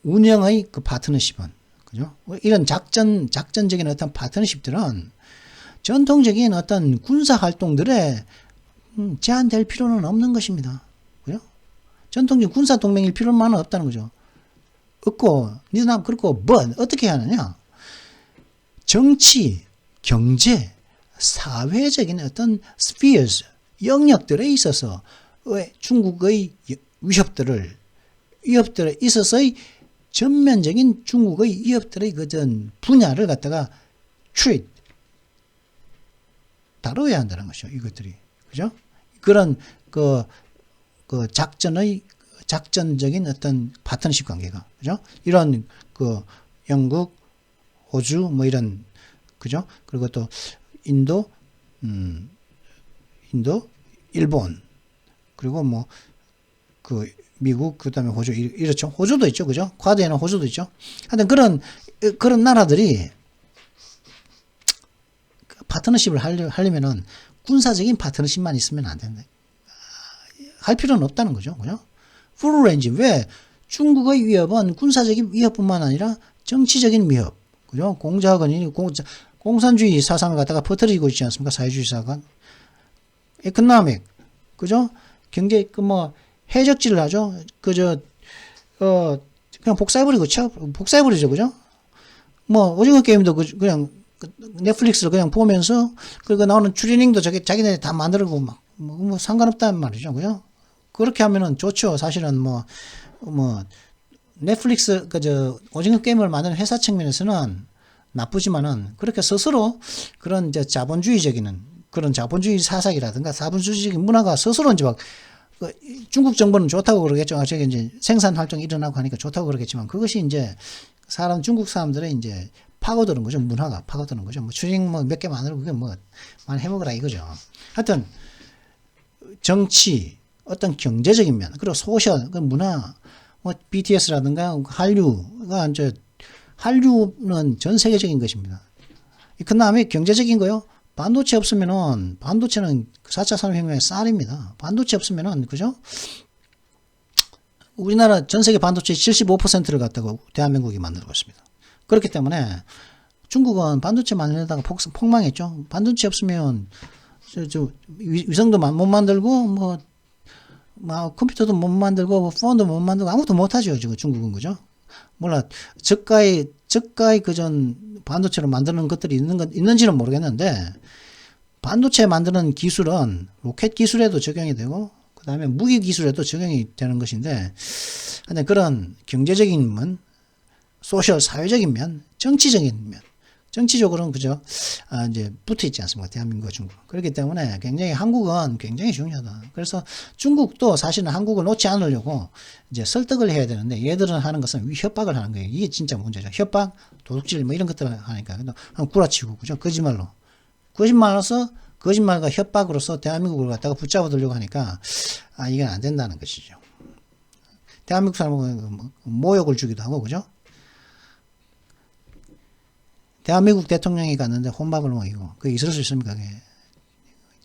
운영의 그 파트너십은, 그죠? 이런 작전적인 어떤 파트너십들은 전통적인 어떤 군사 활동들에 제한될 필요는 없는 것입니다. 그죠? 전통적인 군사 동맹일 필요만은 없다는 거죠. 없고, 니들 그렇고, 어떻게 하느냐? 정치, 경제, 사회적인 어떤 spheres, 영역들에 있어서 중국의 위협들에 있어서의 전면적인 중국의 위협들의 그전 분야를 갖다가 treat, 다뤄야 한다는 것이죠. 이것들이. 그죠? 그런 작전적인 어떤 파트너십 관계가. 그죠? 이런 영국, 호주, 뭐 이런, 그죠? 그리고 또 인도, 일본, 그리고 뭐, 미국, 그 다음에 호주, 이렇죠. 호주도 있죠. 그죠? 쿼드에는 호주도 있죠. 하여튼 그런 나라들이 파트너십을 하려면은 군사적인 파트너십만 있으면 안 된다. 할 필요는 없다는 거죠. 그죠? 풀 레인지. 왜? 중국의 위협은 군사적인 위협뿐만 아니라 정치적인 위협. 그죠? 공산주의 사상을 갖다가 퍼뜨리고 있지 않습니까? 사회주의 사상. 에코노믹. 그죠? 경제, 해적질을 하죠. 그냥 복사해버리죠. 그죠? 오징어 게임도 그냥 넷플릭스를 그냥 보면서, 그리고 나오는 추리닝도 자기네 다 만들고 상관없단 말이죠. 그죠? 그렇게 하면은 좋죠. 사실은 넷플릭스, 오징어 게임을 만드는 회사 측면에서는 나쁘지만은, 그렇게 스스로 그런 자본주의적인, 그런 자본주의 사상이라든가 자본주의적인 문화가 스스로 이제 중국 정부는 좋다고 그러겠죠. 저게 이제 생산 활동이 일어나고 하니까 좋다고 그러겠지만, 그것이 이제 중국 사람들의 이제 파고드는 거죠. 문화가 파고드는 거죠. 추링 몇 개 만들고 그게 많이 해먹으라 이거죠. 하여튼, 정치, 어떤 경제적인 면, 그리고 소셜, 문화, BTS라든가 한류는 전 세계적인 것입니다. 그 다음에 경제적인 거요. 반도체 없으면은, 반도체는 4차 산업혁명의 쌀입니다. 반도체 없으면은, 그죠? 우리나라 전 세계 반도체 75%를 갖다가 대한민국이 만들고 있습니다. 그렇기 때문에 중국은 반도체 만들다가 폭망했죠. 반도체 없으면, 위성도 못 만들고, 컴퓨터도 못 만들고, 폰도 못 만들고, 아무것도 못하죠. 지금 중국은, 그죠? 몰라, 저가의 그전 반도체를 만드는 것들이 있는지는 모르겠는데, 반도체 만드는 기술은 로켓 기술에도 적용이 되고, 그 다음에 무기 기술에도 적용이 되는 것인데, 근데 그런 경제적인 면, 소셜, 사회적인 면, 정치적인 면, 정치적으로는 그죠? 이제 붙어 있지 않습니까? 대한민국과 중국. 그렇기 때문에 한국은 굉장히 중요하다. 그래서 중국도 사실은 한국을 놓지 않으려고 이제 설득을 해야 되는데, 얘들은 하는 것은 협박을 하는 거예요. 이게 진짜 문제죠. 협박, 도둑질, 이런 것들을 하니까. 구라치고, 그죠? 거짓말과 협박으로서 대한민국을 갖다가 붙잡아두려고 하니까, 이건 안 된다는 것이죠. 대한민국 사람은 모욕을 주기도 하고, 그죠? 대한민국 대통령이 갔는데 혼밥을 먹이고, 그게 있을 수 있습니까? 그게.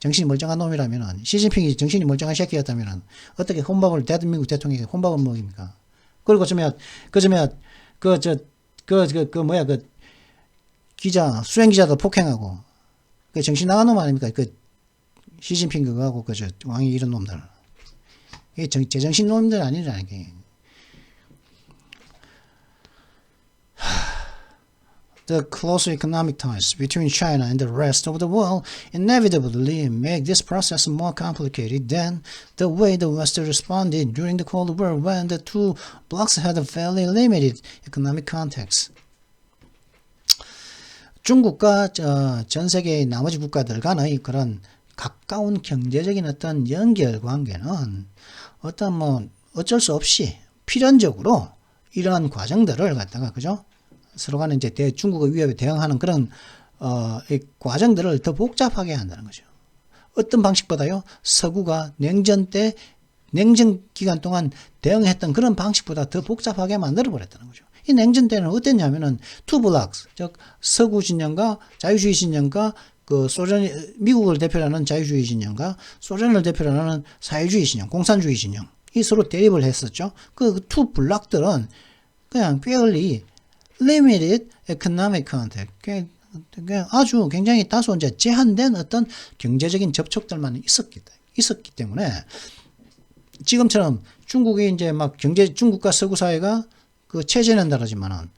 정신이 멀쩡한 놈이라면은, 시진핑이 정신이 멀쩡한 새끼였다면은, 어떻게 대한민국 대통령이 혼밥을 먹입니까? 그리고 수행기자도 폭행하고, 그 정신 나간 놈 아닙니까? 시진핑 그거하고, 왕이 이런 놈들. 이게 제정신 놈들 아니라는 게. The closer economic ties between China and the rest of the world inevitably make this process more complicated than the way the West responded during the Cold War when the two blocs had a fairly limited economic context. 중국과 전 세계의 나머지 국가들 간의 그런 가까운 경제적인 어떤 연결 관계는 어쩔 수 없이 필연적으로 이러한 과정들을 갖다가, 그죠? 서로 간에 이제 중국의 위협에 대응하는 그런 이 과정들을 더 복잡하게 한다는 거죠. 어떤 방식보다요, 서구가 냉전 때 냉전 기간 동안 대응했던 그런 방식보다 더 복잡하게 만들어 버렸다는 거죠. 이 냉전 때는 어땠냐면은 투 블록스, 즉 서구 진영과 자유주의 진영과 그 소련, 미국을 대표로 하는 자유주의 진영과 소련을 대표로 하는 사회주의 진영, 공산주의 진영 이 서로 대립을 했었죠. 그 투 블록들은 그냥 fairly limited economic contact, 아주 굉장히 다소 이제 제한된 어떤 경제적인 접촉들만 있었기 때문에 지금처럼 중국이 이제 막 중국과 서구 사회가 그 체제는 다르지만은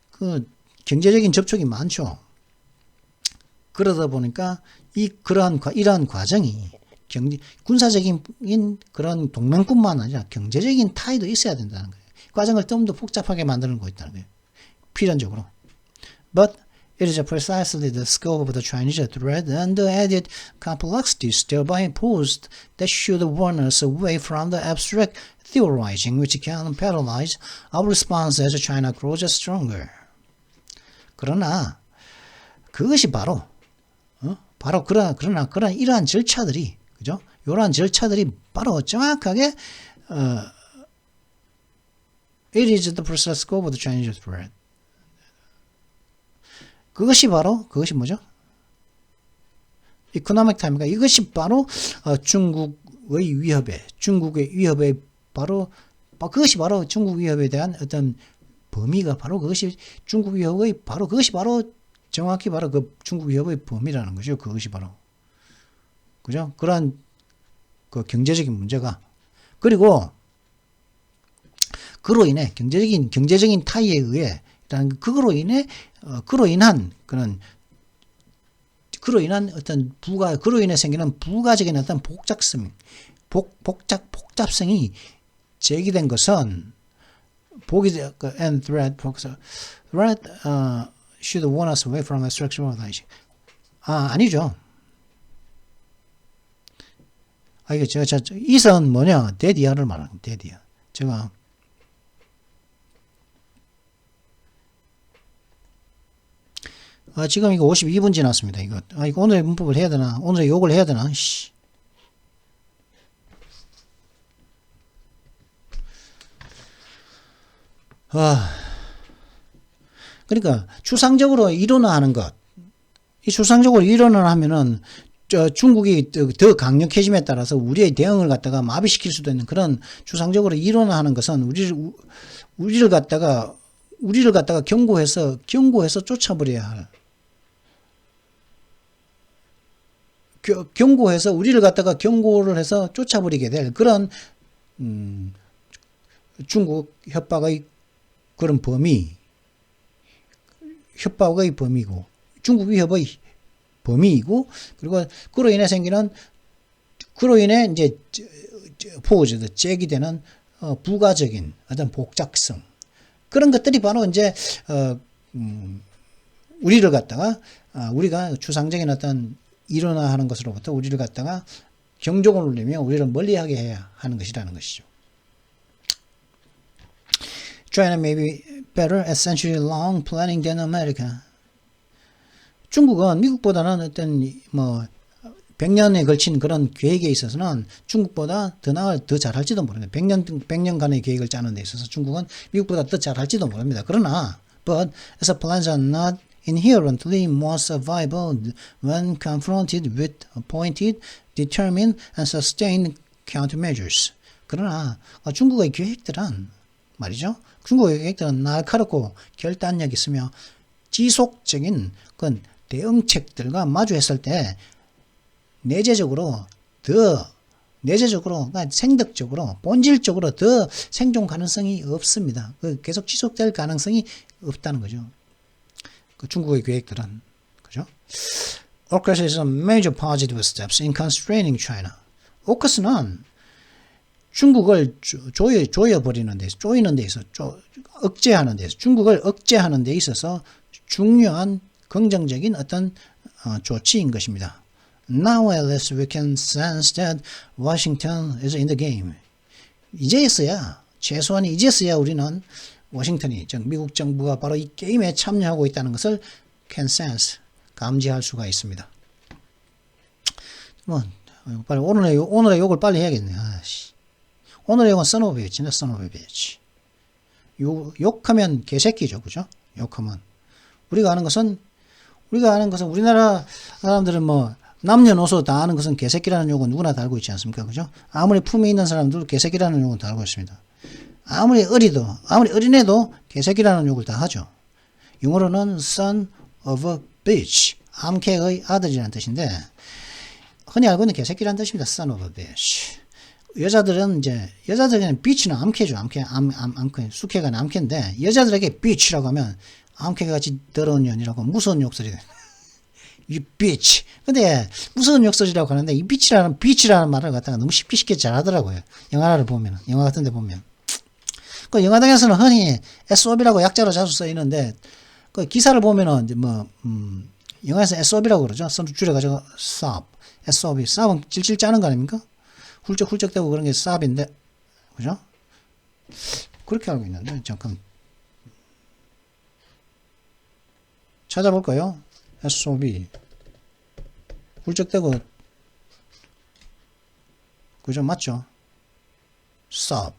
그 경제적인 접촉이 많죠. 그러다 보니까 이러한 과정이 군사적인 그런 동맹뿐만 아니라 경제적인 타의도 있어야 된다는 거예요. 과정을 좀 더 복잡하게 만드는 거 있다는 거예요. 필연적으로. But it is precisely the scope of the Chinese threat and the added complexities thereby imposed that should warn us away from the abstract theorizing which can paralyze our response as China grows stronger. 그러나 그것이 바로 그러나 이러한 절차들이 그죠? 이러한 절차들이 바로 정확하게 it is the precise scope of the Chinese threat. 그것이 뭐죠? 이코노믹 타임인가? 이것이 바로 중국의 위협에 그것이 바로 중국 위협에 대한 어떤 범위가 바로 그것이 중국 위협의 그것이 바로 정확히 바로 그 중국 위협의 범위라는 거죠. 그것이 바로 그죠? 그러한 그 경제적인 문제가 그리고 그로 인해 경제적인 타의에 의해 그로 인한 그로 인해 생기는 부가적인 어떤 복잡성이 제기된 것은 and threat should warn us away from extractionalizing. 아니죠. 이게 이선 뭐냐? 데디아를 말하는 데디아. 제가 지금 이거 52분 지났습니다. 이거 오늘의 문법을 해야 되나? 오늘의 욕을 해야 되나? 씨. 그러니까 추상적으로 일어나는 것. 이 추상적으로 일어나면은 중국이 더 강력해짐에 따라서 우리의 대응을 갖다가 마비시킬 수도 있는 그런 추상적으로 일어나는 것은 우리를 갖다가 경고해서 쫓아버려야 할. 경고해서 우리를 갖다가 경고를 해서 쫓아버리게 될 그런 중국 협박의 그런 협박의 범위고 중국 위협의 범위이고 그리고 그로 인해 이제 포즈드 제기되는 부가적인 어떤 복잡성 그런 것들이 바로 이제 우리를 갖다가 우리가 추상적인 어떤 일어나 하는 것으로부터 우리를 갖다가 경종을 울리며 우리를 멀리하게 해야 하는 것이라는 것이죠. China may be better at century-long planning than America. 중국은 미국보다는 어떤 100년에 걸친 그런 계획에 있어서는 중국보다 더 잘할지도 모릅니다. 100년간의 계획을 짜는 데 있어서 중국은 미국보다 더 잘할지도 모릅니다. 그러나 but as plans are not inherently more survivable when confronted with appointed, determined, and sustained countermeasures. 그러나 중국의 계획들은 말이죠. 중국의 계획들은 날카롭고 결단력 있으며 지속적인 그런 대응책들과 마주했을 때 내재적으로 생덕적으로 본질적으로 더 생존 가능성이 없습니다. 계속 지속될 가능성이 없다는 거죠. 중국의 계획들은 그죠? AUKUS is a major positive steps in constraining China. AUKUS는 중국을 조여버리는 데 있어서 억제하는 데 있어서 중국을 억제하는 데 있어서 중요한 긍정적인 어떤 조치인 것입니다. Now at least we can sense that Washington is in the game. 최소한 이제서야 우리는 워싱턴이 즉 미국 정부가 바로 이 게임에 참여하고 있다는 것을 can sense 감지할 수가 있습니다. 빨리 오늘의 욕을 빨리 해야겠네. 오늘의 욕은 son of a bitch네, son of a bitch. 욕하면 개새끼죠, 그죠? 욕하면. 우리가 아는 것은 우리나라 사람들은 뭐 남녀노소 다 아는 것은 개새끼라는 욕은 누구나 다 알고 있지 않습니까? 그죠? 아무리 품이 있는 사람들도 개새끼라는 욕은 다 알고 있습니다. 아무리 어린애도 개새끼라는 욕을 다 하죠. 영어로는 son of a bitch, 암캐의 아들이라는 뜻인데, 흔히 알고 있는 개새끼라는 뜻입니다. son of a bitch. 여자들은 bitch는 암캐죠. 암캐, 수캐가 암캐인데, 여자들에게 bitch라고 하면 암캐같이 더러운 년이라고 무서운 욕설이 돼. You bitch. 근데 무서운 욕설이라고 하는데 이 bitch라는 말을 갖다가 너무 쉽게 잘하더라고요. 영화 같은 데 보면. 그 영화당에서는 흔히 SOB라고 약자로 자주 쓰이는데, 그 기사를 보면은 이제 영화에서 SOB라고 그러죠. 줄여가지고 sob. SOB. 쌉은 질질 짜는 거 아닙니까? 훌쩍훌쩍대고 그런 게 쌉인데, 그죠? 그렇게 알고 있는데, 잠깐. 찾아볼까요? SOB. 훌쩍대고, 그죠? 맞죠? sob.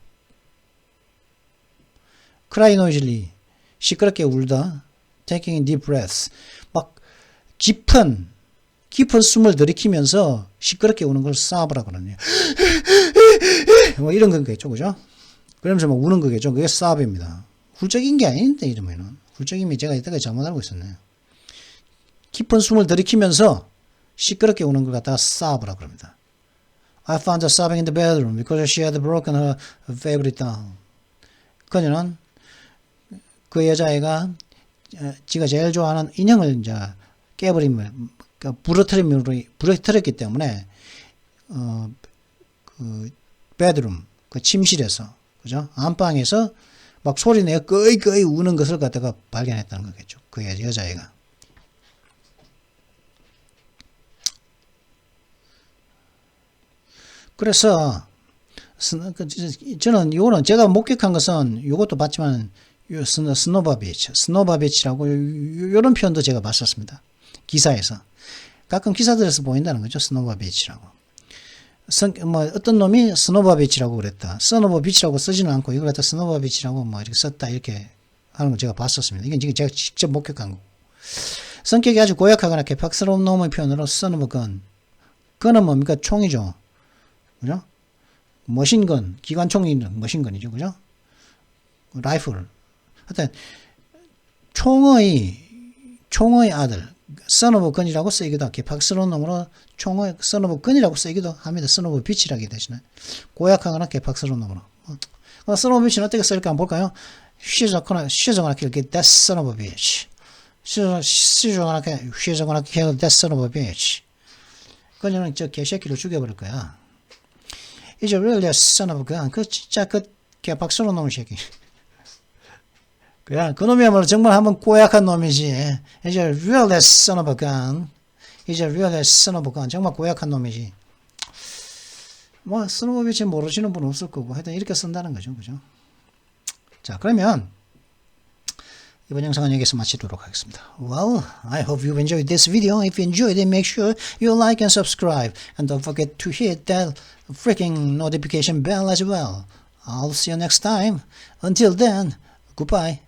cry noisily. 시끄럽게 울다. taking deep breaths. 막, 깊은 숨을 들이키면서 시끄럽게 우는 걸 sob라고 그러네요. 뭐 이런 거겠죠, 그죠? 그러면서 막 우는 거겠죠. 그게 sob입니다. 훌쩍인 게 아닌데, 이러면은. 훌쩍이면 제가 이때까지 잘못 알고 있었네요. 깊은 숨을 들이키면서 시끄럽게 우는 걸 갖다가 sob라고 그럽니다. I found her sobbing in the bedroom because she had broken her favorite doll. 그녀는 그 여자애가 지가 제일 좋아하는 인형을 이제 부러뜨렸기 때문에 그 베드룸, 그 침실에서, 그죠? 안방에서 막 소리내어 끄이 우는 것을 갖다가 발견했다는 거겠죠. 그 여자애가. 그래서 저는 요거는 제가 목격한 것은 요것도 봤지만 스노바비치라고 요런 표현도 제가 봤었습니다. 기사에서. 가끔 기사들에서 보인다는 거죠. 스노바비치라고. 뭐 어떤 놈이 스노바비치라고 그랬다. 스노바비치라고 쓰지는 않고 이걸 갖다 스노바비치라고 뭐 이렇게 썼다 이렇게 하는 걸 제가 봤었습니다. 이건 지금 제가 직접 목격한 거고. 성격이 아주 고약하거나 개팍스러운 놈의 표현으로 스노바건. 건은 뭡니까? 총이죠. 그죠? 머신건, 기관총이 머신건이죠. 그죠? 라이플. 하여튼 총의 아들, son of gun이라고 쓰이기도 하고, 개팍스러운 놈으로 총의 son of gun이라고 쓰이기도 합니다. son of bitch라기 대신에. 고약하거나 개팍스러운 놈으로. son of bitch는 어떻게 쓸까 한번 볼까요? She's gonna kill that son of a bitch. She's gonna kill that son of a bitch. 그녀는 저 개새끼를 죽여버릴 거야. It's really a son of a gun. 그 진짜 그 개팍스러운 놈의 새끼. 그야, 그놈이야말로 정말 한번 고약한 놈이지. He's a real son of a gun. He's a real son of a gun. 정말 고약한 놈이지. 뭐, 스노우비치 모르시는 분 없을 거고, 하여튼 이렇게 쓴다는 거죠. 그죠? 자, 그러면, 이번 영상은 여기서 마치도록 하겠습니다. Well, I hope you've enjoyed this video. If you enjoyed it, make sure you like and subscribe. And don't forget to hit that freaking notification bell as well. I'll see you next time. Until then, goodbye.